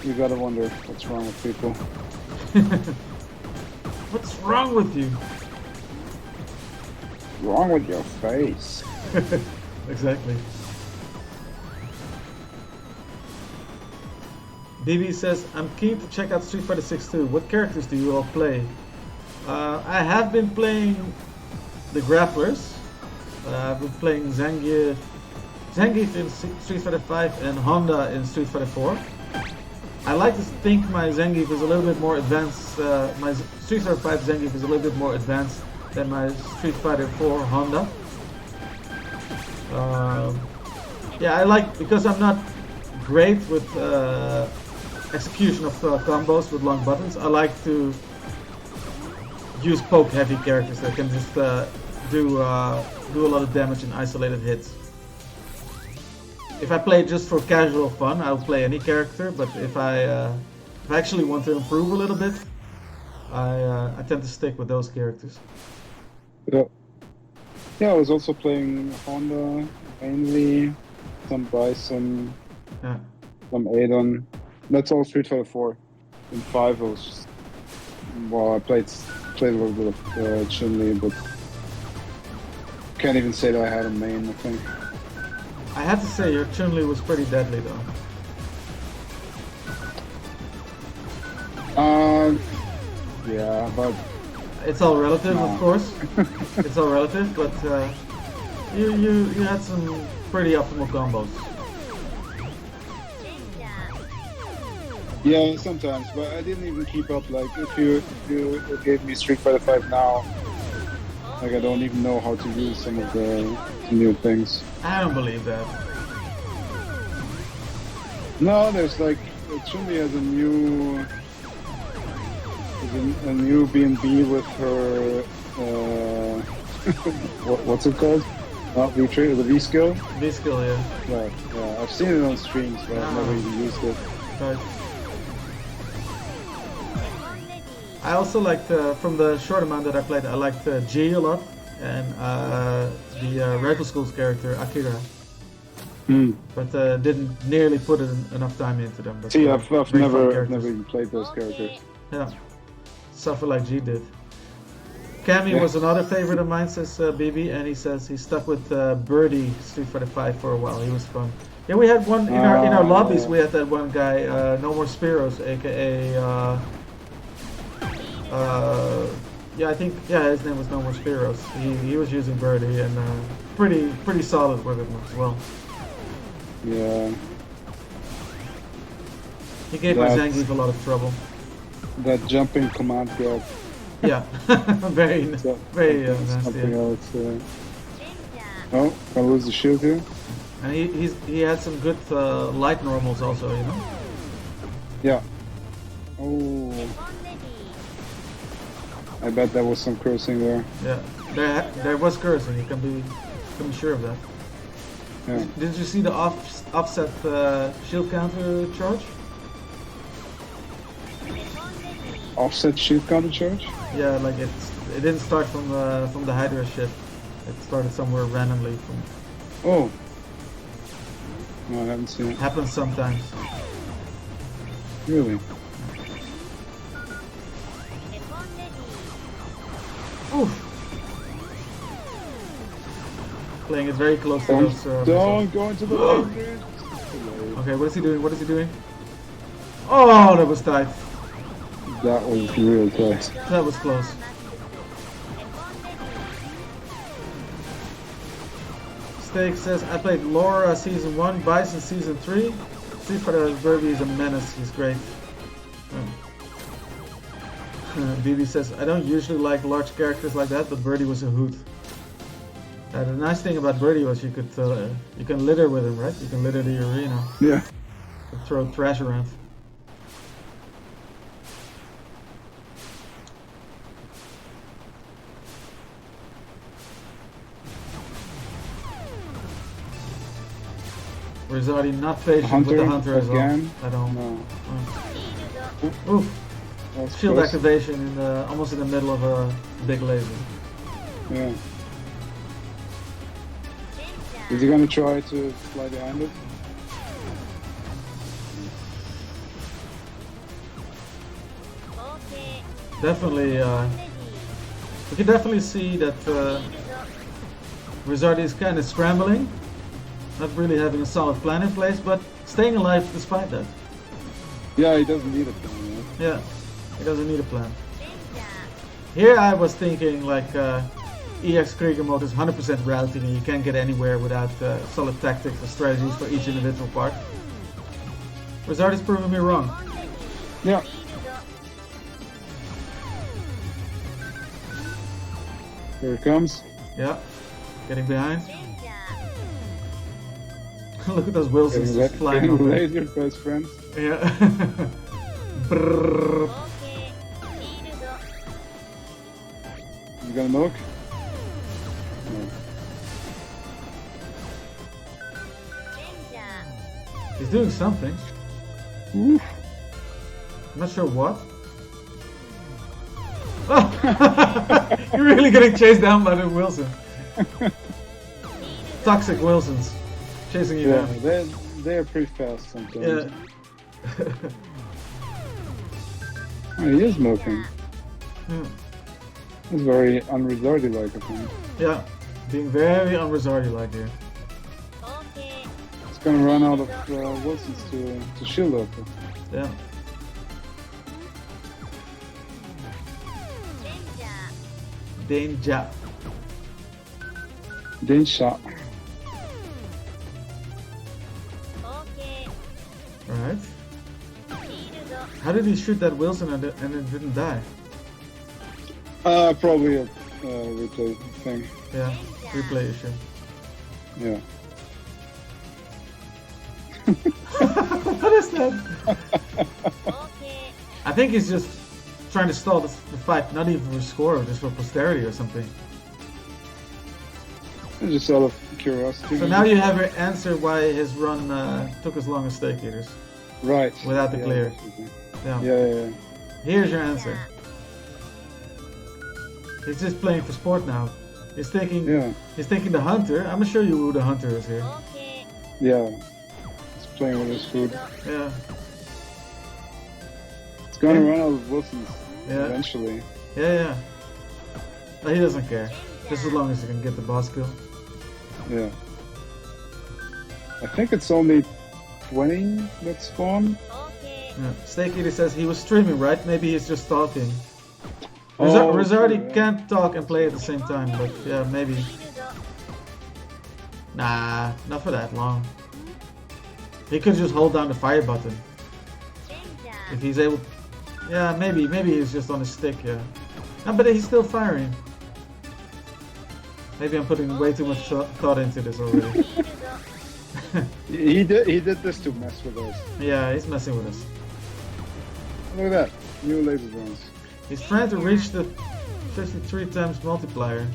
You gotta wonder what's wrong with people. What's wrong with you? Wrong with your face. Exactly. BB says, I'm keen to check out Street Fighter 6 too. What characters do you all play? I have been playing the grapplers. I've been playing Zangief in Street Fighter 5 and Honda in Street Fighter 4. I like to think my Zangief is a little bit more advanced. My Street Fighter 5 Zangief is a little bit more advanced than my Street Fighter 4 Honda. Yeah, I like, because I'm not great with execution of combos with long buttons. I like to use poke heavy characters that can just do a lot of damage in isolated hits. If I play just for casual fun, I'll play any character. But if I actually want to improve a little bit, I tend to stick with those characters. Yeah. Yeah, I was also playing Honda mainly, some Bison, some Adon. That's all Street Fighter 4. In 5 I was just, well, I played a little bit of Chun-Li, but can't even say that I had a main, I think. I have to say your Chun-Li was pretty deadly though. Yeah, but it's all relative, of course. It's all relative, but you had some pretty optimal combos. Yeah, sometimes, but I didn't even keep up. Like, if you gave me Street Fighter 5 now, like, I don't even know how to use some of the new things. I don't believe that. No, there's like, Chun-Li has a new B&B with her, what's it called? The V-skill? V-skill, yeah. Yeah, I've seen it on streams, but I've never even used it. Right. I also liked, from the short amount that I played, I liked G a lot, and the Rifle School's character, Akira. But didn't nearly put enough time into them. But, see, I've never even played those characters. Yeah, suffer like G did. Cammy was another favorite of mine, says BB, and he says he stuck with Birdie Street Fighter 5 for a while. He was fun. Yeah, we had one in our lobbies. We had that one guy, No More Spiros, aka yeah, I think his name was No More Spiros. He was using Birdie and pretty solid with it as well. Yeah. He gave my Zangief a lot of trouble. That jumping command grab. Yeah, very nasty. Something else. Oh, I lose the shield here. And he had some good light normals also, you know. Yeah. Oh. I bet there was some cursing there. Yeah, there was cursing. You can be sure of that. Yeah. Did you see the offset shield counter charge? Offset shield counter charge? Yeah, like it didn't start from the Hydra ship. It started somewhere randomly from. Oh. No, I haven't seen it. Happens sometimes. Really? Oof. Playing it very close to those. Don't go into the lane, dude. Okay, what is he doing? What is he doing? Oh, that was tight. That was real close. That was close. Steak says, I played Laura Season 1, Bison Season 3. Street Fighter Birdie is a menace. He's great. BB says, I don't usually like large characters like that, but Birdie was a hoot. The nice thing about Birdie was you can litter with him, right? You can litter the arena. Yeah. Throw trash around. Rezardi not patient with the hunter as well. I don't. No. Oof. Shield close. activation in almost in the middle of a big laser. Yeah. Is he gonna try to fly behind it? Definitely, we can definitely see that Rezardi is kind of scrambling, not really having a solid plan in place, but staying alive despite that. Yeah, he doesn't need a plan. Right? Yeah, he doesn't need a plan. Here I was thinking like EX Krieger mode is 100% routing and you can't get anywhere without solid tactics or strategies for each individual part. Rezardi's proving me wrong. Yeah. Here it comes. Yeah, getting behind. Look at those Wilsons just flying over. Laser, best friends. Yeah. Brrr. You gonna milk? No. He's doing something. Oof. I'm not sure what. Oh! You're really getting chased down by the Wilson. Toxic Wilsons chasing you down. They're pretty fast sometimes. Yeah. Oh, he is milking. Yeah. It's very un-Rezardi-like of him. Yeah, being very un-Rezardi-like here. It's gonna run out of Wilsons to shield up. Yeah. Danger. Danger. Alright. How did he shoot that Wilson and it didn't die? Probably a replay thing. Yeah, replay issue. Yeah. What is that? I think he's just trying to stall the fight, not even for score, just for posterity or something. Just out of curiosity. So now you have your answer why his run took as long as Steak Eaters. Right. Without the clear. Yeah. Here's your answer. He's just playing for sport now. He's taking the hunter. I'm gonna show you who the hunter is here. Yeah. He's playing with his food. Yeah. It's gonna run out of Wilsons eventually. Yeah. But he doesn't care. Just as long as he can get the boss kill. Yeah. I think it's only 20 that spawn. Yeah. Steak Eater says he was streaming, right? Maybe he's just talking. Oh, Rezardi can't talk and play at the same time, but yeah, maybe. Nah, not for that long. He could just hold down the fire button. If he's able... Yeah, maybe he's just on his stick, yeah. No, but he's still firing. Maybe I'm putting way too much thought into this already. He did this to mess with us. Yeah, he's messing with us. Look at that. New laser drones. He's trying to reach the 53 times multiplier.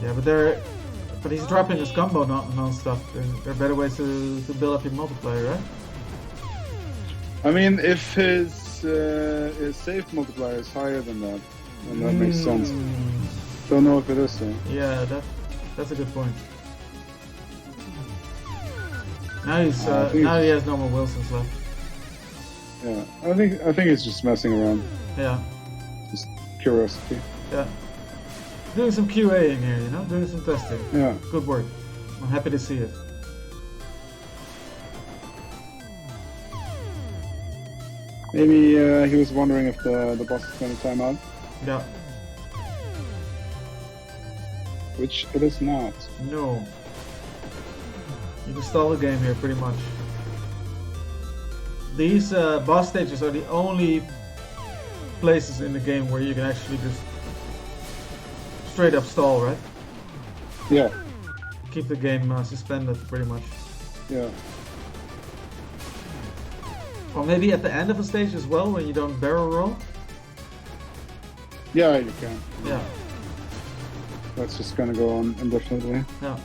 Yeah, but he's dropping his combo non-stop. There are better ways to build up your multiplier, right? I mean, if his safe multiplier is higher than that, then that makes sense. Don't know if it is though. Yeah, that's a good point. Now he has no more Wilsons left. Yeah, I think he's just messing around. Yeah. Just curiosity. Yeah. Doing some QAing here, you know, doing some testing. Yeah. Good work. I'm happy to see it. Maybe he was wondering if the boss is going to time out. Yeah. Which it is not. No. You can stall the game here pretty much. These boss stages are the only places in the game where you can actually just straight up stall, right? Yeah. Keep the game suspended, pretty much. Yeah. Or maybe at the end of a stage as well, when you don't barrel roll. Yeah, you can. Yeah. That's just gonna go on indefinitely. Yeah.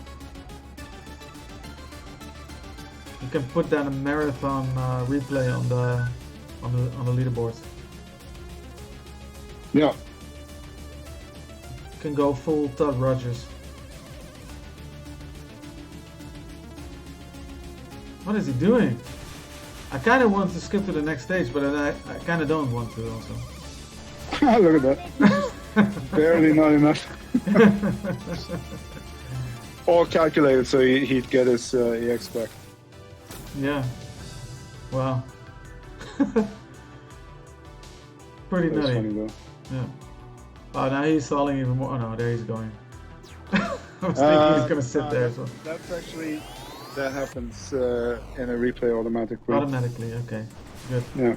You can put down a marathon replay on the leaderboards. Yeah. You can go full Todd Rogers. What is he doing? I kind of want to skip to the next stage, but I kind of don't want to also. Look at that. Barely not enough. All calculated so he'd get his EX back. Yeah. Wow. Pretty That's nutty. funny though. Yeah. Oh, now he's stalling even more. Oh no, there he's going. I was thinking he's gonna sit there. So. That's actually, that happens in a replay automatically. Automatically, okay. Good. Yeah.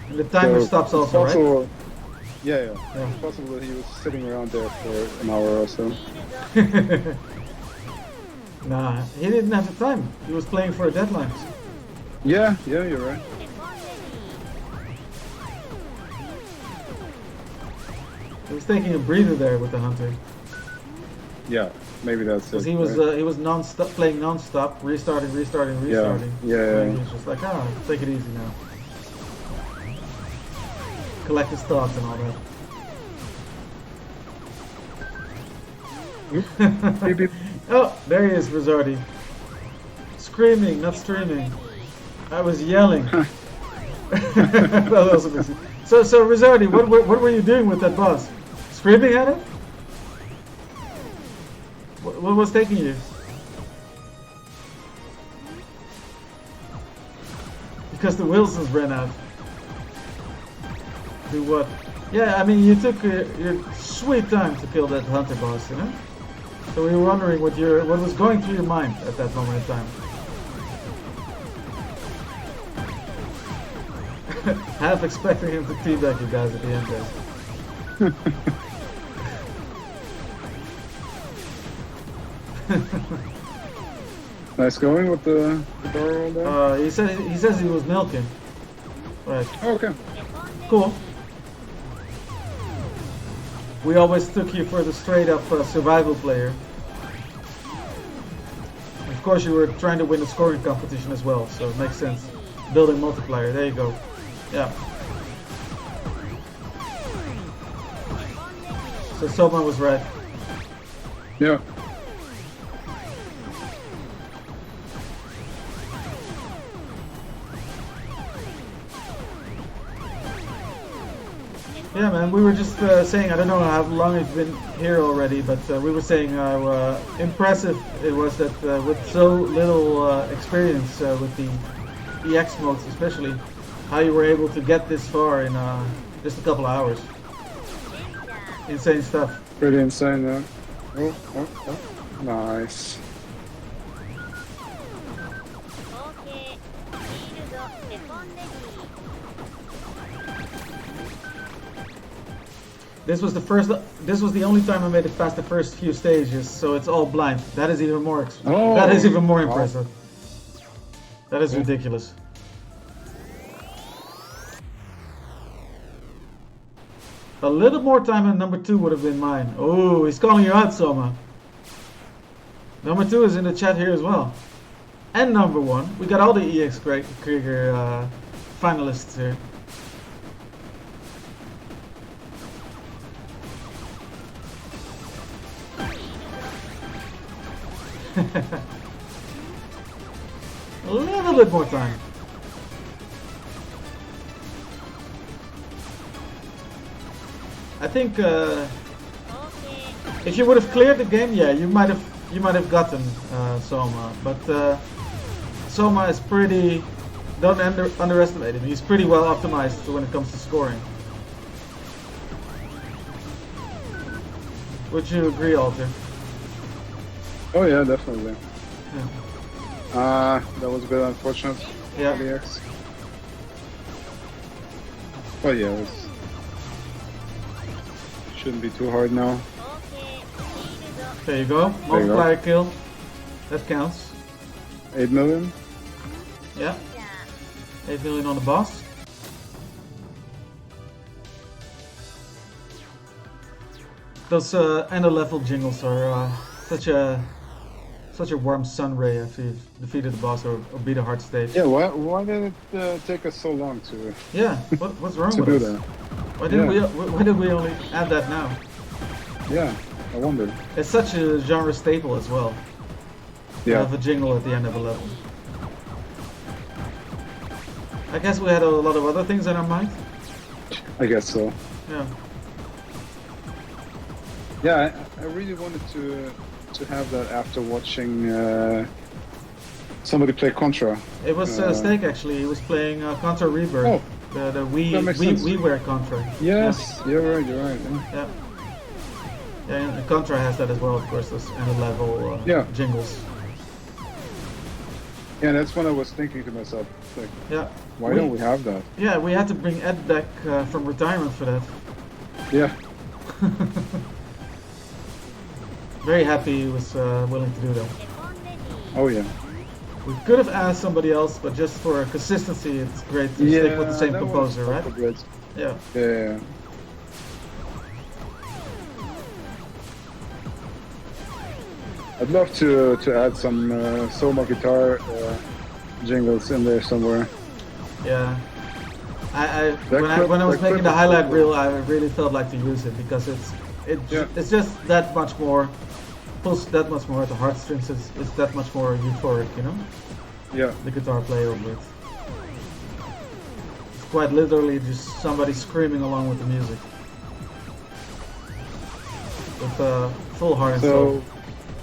And the timer stops also, right? Yeah. It's possible that he was sitting around there for an hour or so. Nah, he didn't have the time. He was playing for a deadline. Yeah, you're right. He was taking a breather there with the hunter. Yeah, maybe that's it. Because he was non-stop playing non-stop, restarting. Yeah. And he was just like, take it easy now. Collect his thoughts and all that. Beep, beep. Oh, there he is, Rezardi. Screaming, not streaming. I was yelling. That was amazing. So Rezardi, what were you doing with that boss? Screaming at him? What was taking you? Because the Wilsons ran out. Do what? Yeah, I mean, you took your sweet time to kill that hunter boss, you know? So we were wondering what was going through your mind at that moment in time. Half expecting him to teabag you guys at the end there. Nice going with the barrel there. He says he was milking. Right. Okay. Cool. We always took you for the straight up survival player. Of course, you were trying to win the scoring competition as well, so it makes sense. Building multiplier. There you go. Yeah. So Soma was right. Yeah. Yeah, man, we were just saying, I don't know how long you've been here already, but we were saying how impressive it was that with so little experience with the EX modes especially, how you were able to get this far in just a couple of hours. Insane stuff. Pretty insane, though. Oh. Nice. This was the only time I made it past the first few stages, so it's all blind. That is even more impressive. That is ridiculous. A little more time in number 2 would have been mine. Oh, he's calling you out, Soma. Number 2 is in the chat here as well. And number 1. We got all the EX Krieger finalists here. A little bit more time. I think if you would have cleared the game, yeah, you might have gotten Soma, but Soma is pretty. Don't underestimate him. He's pretty well optimized when it comes to scoring. Would you agree, Alter? Oh yeah, definitely. Yeah. That was a bit unfortunate. Yeah. For the X. But yeah, it shouldn't be too hard now. There you go. Multiplier kill. That counts. 8 million? Yeah. 8 million on the boss. Those end of level jingles are such a warm sun ray after you've defeated the boss or beat a hard stage. Yeah, why did it take us so long to? Yeah, what's wrong to with do us? that? Why did we only add that now? Yeah, I wonder. It's such a genre staple as well. Yeah. Have a jingle at the end of a level. I guess we had a lot of other things in our mind. I guess so. Yeah. Yeah, I really wanted to have that after watching somebody play Contra. It was Steak actually. He was playing Contra Rebirth. Oh, the WiiWare Contra. Yes, yeah. You're right. Yeah. Yeah, and Contra has that as well, of course. Those end level jingles. Yeah, that's what I was thinking to myself. Like, yeah. Why don't we have that? Yeah, we had to bring Ed back from retirement for that. Yeah. Very happy he was willing to do that. Oh yeah. We could have asked somebody else, but just for consistency, it's great to stick with the same composer, right? Yeah. Yeah. I'd love to add some Soma guitar jingles in there somewhere. Yeah. When I was making the highlight reel, I really felt like to use it because it's just that much more, pulls that much more at the heartstrings. It's that much more euphoric, you know? Yeah. The guitar play over it. It's quite literally just somebody screaming along with the music. With full heart and soul.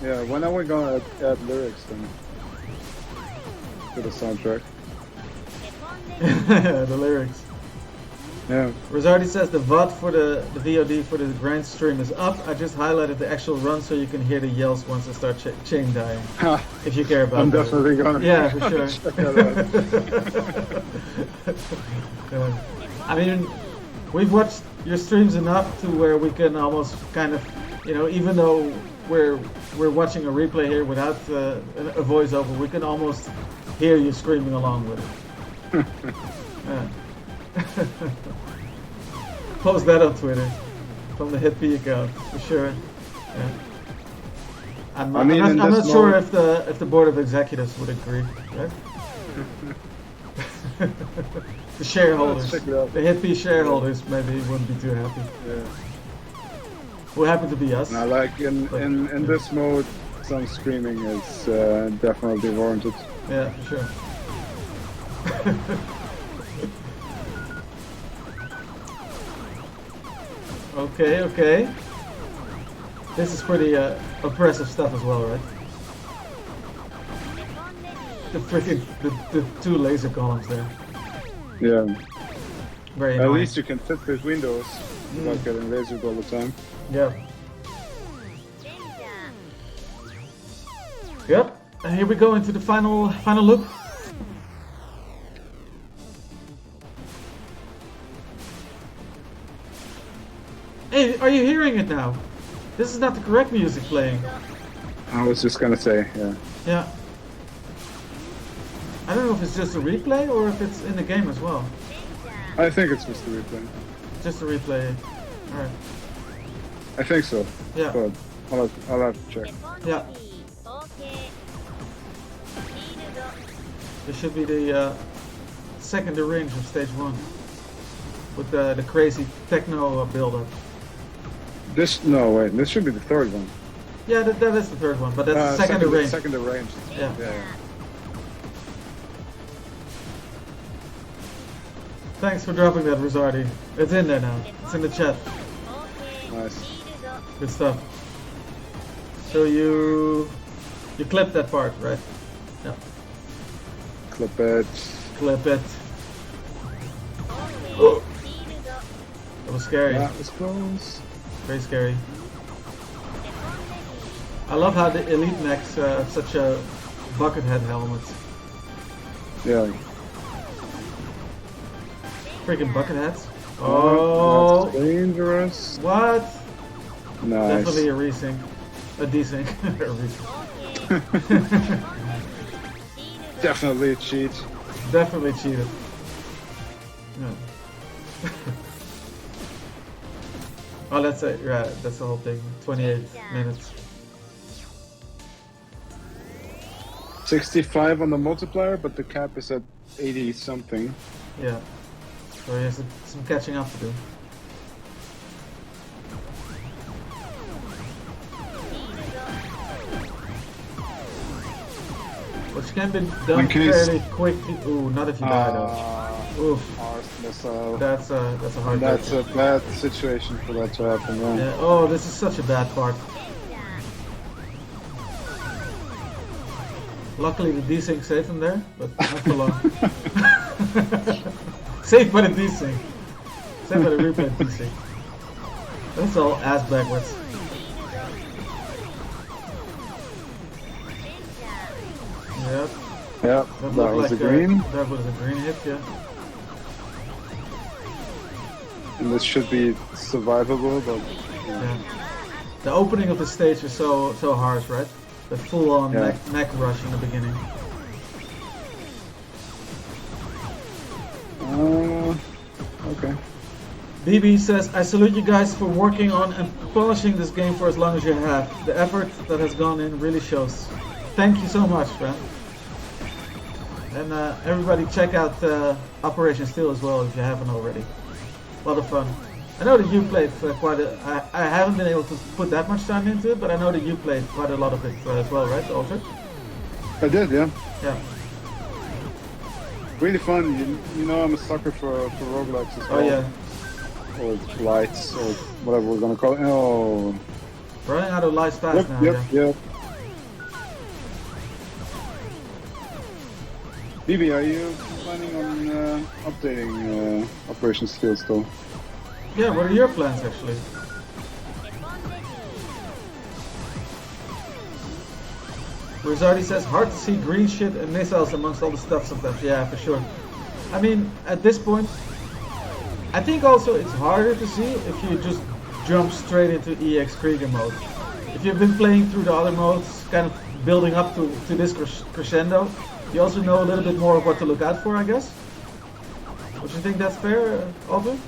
Yeah, when are we gonna add lyrics then to the soundtrack? The lyrics. Yeah. Rezardi says the VOD for the VOD for the grind stream is up. I just highlighted the actual run so you can hear the yells once I start chain dying. If you care about I'm that. definitely gonna. Yeah, for sure. Check that out. I mean, we've watched your streams enough to where we can almost kind of, you know, even though we're watching a replay here without a voiceover, we can almost hear you screaming along with it. Yeah. Post that on Twitter from the HitP account for sure. Yeah. I'm not sure if the board of executives would agree, right? The shareholders, the HitP shareholders maybe wouldn't be too happy. Yeah. Who happen to be us. Now, like in this mode, some screaming is definitely warranted. Yeah, for sure. Okay. This is pretty oppressive stuff as well, right? The freaking the two laser columns there. Yeah. Very annoying. At least you can fit between those without getting lasered all the time. Yeah. Yep. And here we go into the final loop. Hey, are you hearing it now? This is not the correct music playing. I was just gonna say, yeah. Yeah. I don't know if it's just a replay or if it's in the game as well. I think it's just a replay. Just a replay. Alright. I think so. Yeah. But I'll have to check. Yeah. This should be the second range of stage 1. With the crazy techno build-up. This should be the third one. Yeah, that is the third one, but that's second range. Second range. Yeah. Thanks for dropping that, Rezardi. It's in there now. It's in the chat. Nice. Good stuff. So you clipped that part, right? Yeah. Clip it. Clip it. Oh. That was scary. That was close. Very scary. I love how the Elite mechs have such a bucket head helmet. Yeah. Freaking bucket heads. Oh, that's dangerous. What? Nice. Definitely a resync. A desync. A resync. Definitely a cheat. Definitely cheated. Yeah. Oh, that's it. Yeah, that's the whole thing. 28 minutes. 65 on the multiplier, but the cap is at 80 something. Yeah. So he has some catching up to do. Which can be done fairly quickly. Ooh, not if you die though. Oof. Missile. That's a hard. That's a bad situation for that to happen. Yeah. Yeah. Oh, this is such a bad part. Luckily, the desync saved him there, but not for long. Saved by the desync. Saved by the replay desync. That's all ass backwards. Yep. Yep. That was like a green. That was a green hit, yeah. And this should be survivable, but yeah. The opening of the stage is so harsh, right? The full-on neck rush in the beginning. Okay. BB says, I salute you guys for working on and polishing this game for as long as you have. The effort that has gone in really shows. Thank you so much, man. And everybody check out Operation Steel as well if you haven't already. A lot of fun. I know that you played quite a... I haven't been able to put that much time into it, but I know that you played quite a lot of it as well, right, Alfred? I did, yeah. Yeah. Really fun. You know I'm a sucker for roguelikes as well. Oh, yeah. Or lights, or whatever we're gonna call it. Oh. Running out of lights fast now, Yep. BB, are you planning on updating Operation Steel still? Yeah, what are your plans actually? Rezardi says, hard to see green shit and missiles amongst all the stuff sometimes. Yeah, for sure. I mean, at this point, I think also it's harder to see if you just jump straight into EX Krieger mode. If you've been playing through the other modes, kind of building up to this crescendo, you also know a little bit more of what to look out for, I guess. Would you think that's fair, Alvin?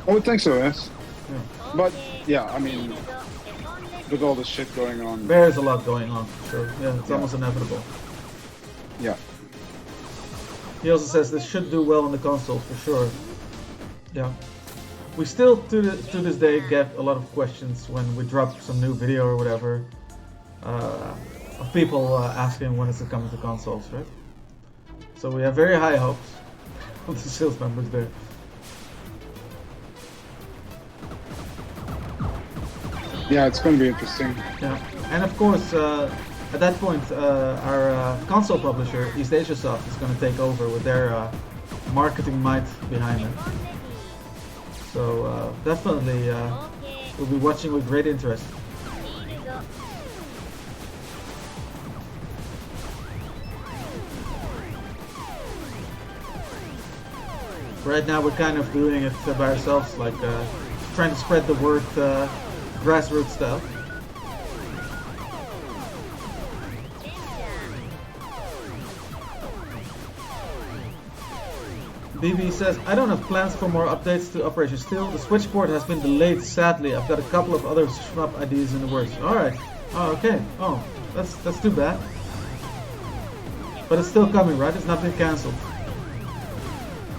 I would think so, yes. Yeah. But, yeah, I mean, with all the shit going on... There's a lot going on, so yeah, it's almost inevitable. Yeah. He also says this should do well on the console, for sure. Yeah. We still, to this day, get a lot of questions when we drop some new video or whatever. Of people asking when it's coming to consoles, right? So we have very high hopes of the sales numbers there. Yeah, it's going to be interesting. Yeah, and of course, at that point, our console publisher, East Asia Soft, is going to take over with their marketing might behind them. So definitely, we'll be watching with great interest. Right now, we're kind of doing it by ourselves, like trying to spread the word, grassroots style. BB says, I don't have plans for more updates to Operation Steel. The switchboard has been delayed, sadly. I've got a couple of other shmup ideas in the works. Alright. Oh, okay. Oh, that's too bad. But it's still coming, right? It's not been cancelled.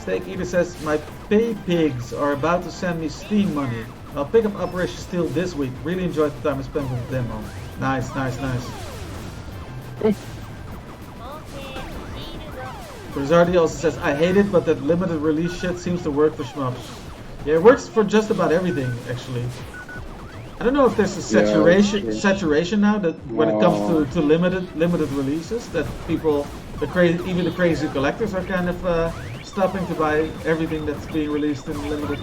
Steak Eater says, my pay pigs are about to send me Steam money. I'll pick up Operation Steel this week. Really enjoyed the time I spent with the demo. Nice, nice, nice. Rezardi also says, I hate it, but that limited release shit seems to work for shmups. Yeah, it works for just about everything, actually. I don't know if there's a saturation now that when it comes to limited releases, that people, even the crazy collectors are kind of stopping to buy everything that's being released in limited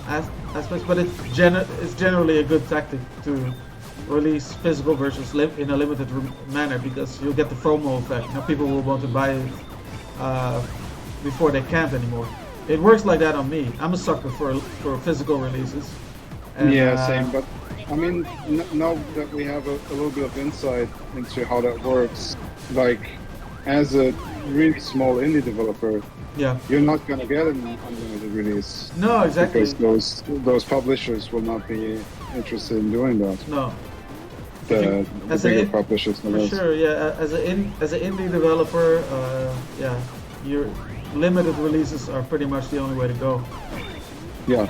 aspects. But it's generally a good tactic to release physical versions in a limited manner, because you'll get the FOMO effect. Now people will want to buy it before they can't anymore. It works like that on me. I'm a sucker for physical releases. And, yeah, same. But I mean, now that we have a little bit of insight into how that works, like as a really small indie developer, yeah, you're not gonna get an unlimited release. No, exactly. Because those publishers will not be interested in doing that. No. The bigger publishers. For sure, yeah. As an indie developer, yeah, your limited releases are pretty much the only way to go. Yeah.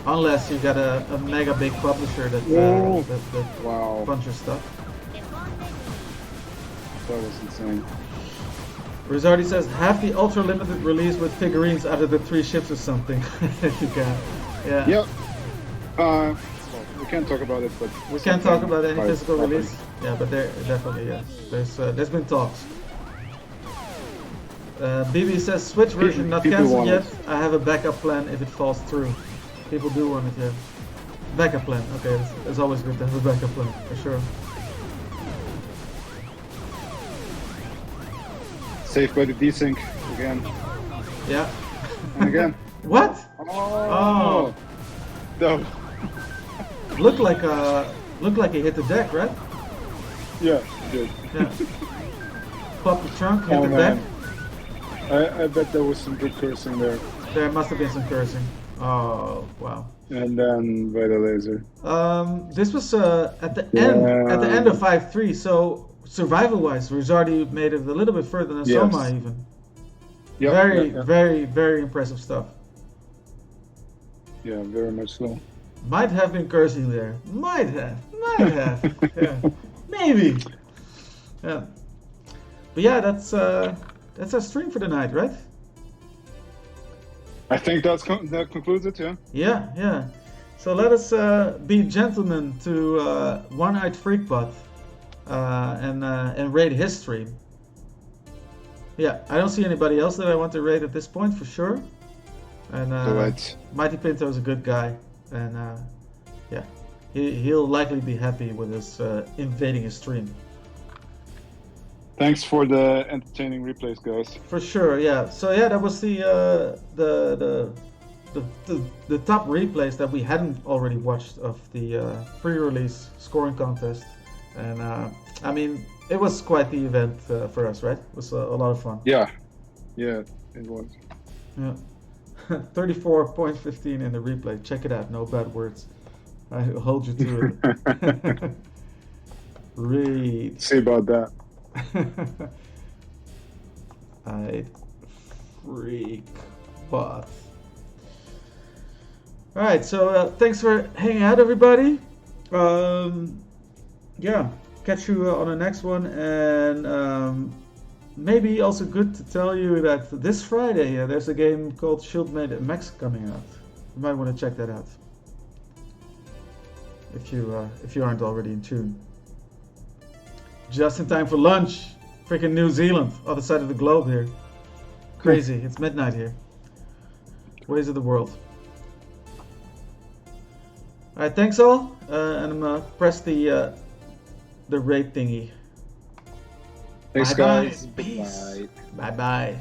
Unless you got a mega big publisher that wow. punches stuff. That was insane. Rezardi says, have the ultra limited release with figurines out of the 3 ships or something. If you can. Yeah. Yep. Well, we can't talk about it, but we can't talk about any physical release. Yeah, but there definitely, yeah. There's been talks. BB says Switch version not cancelled yet. I have a backup plan if it falls through. People do want it, yeah. Backup plan. Okay, it's always good to have a backup plan for sure. Saved by the desync again. Yeah. And again. What? Oh. No. Looked like he hit the deck, right? Yeah, it did. Yeah. Popped the trunk, hit the deck. I bet there was some good cursing there. There must have been some cursing. Oh wow. And then by the laser. This was at the end of 5-3, so survival-wise, Rezardi made it a little bit further than Soma even. Yep, very, very impressive stuff. Yeah, very much so. Might have been cursing there. Might have. Yeah, maybe. Yeah. But yeah, that's our stream for the night, right? I think that concludes it, yeah. Yeah. So let us be gentlemen to One-Eyed Freakbot and raid his stream. Yeah, I don't see anybody else that I want to raid at this point for sure. And Mighty Pinto is a good guy, and yeah, he'll likely be happy with us invading his stream. Thanks for the entertaining replays, guys. For sure, yeah. So yeah, that was the top replays that we hadn't already watched of the pre-release scoring contest, and I mean, it was quite the event for us, right? It was a lot of fun. Yeah, it was. Yeah. 34.15 in the replay. Check it out. No bad words. I hold you to it. Read. See about that. I freak bot. Alright, so thanks for hanging out, everybody. Yeah, catch you on the next one, and maybe also good to tell you that this Friday there's a game called Schildmaid MX coming out. You might want to check that out if you aren't already in tune. Just in time for lunch. Freaking New Zealand, other side of the globe here. Crazy, it's midnight here. Ways of the world. Alright, thanks all. And I'm gonna press the raid thingy. Thanks, Bye-bye. guys. Peace. Bye bye.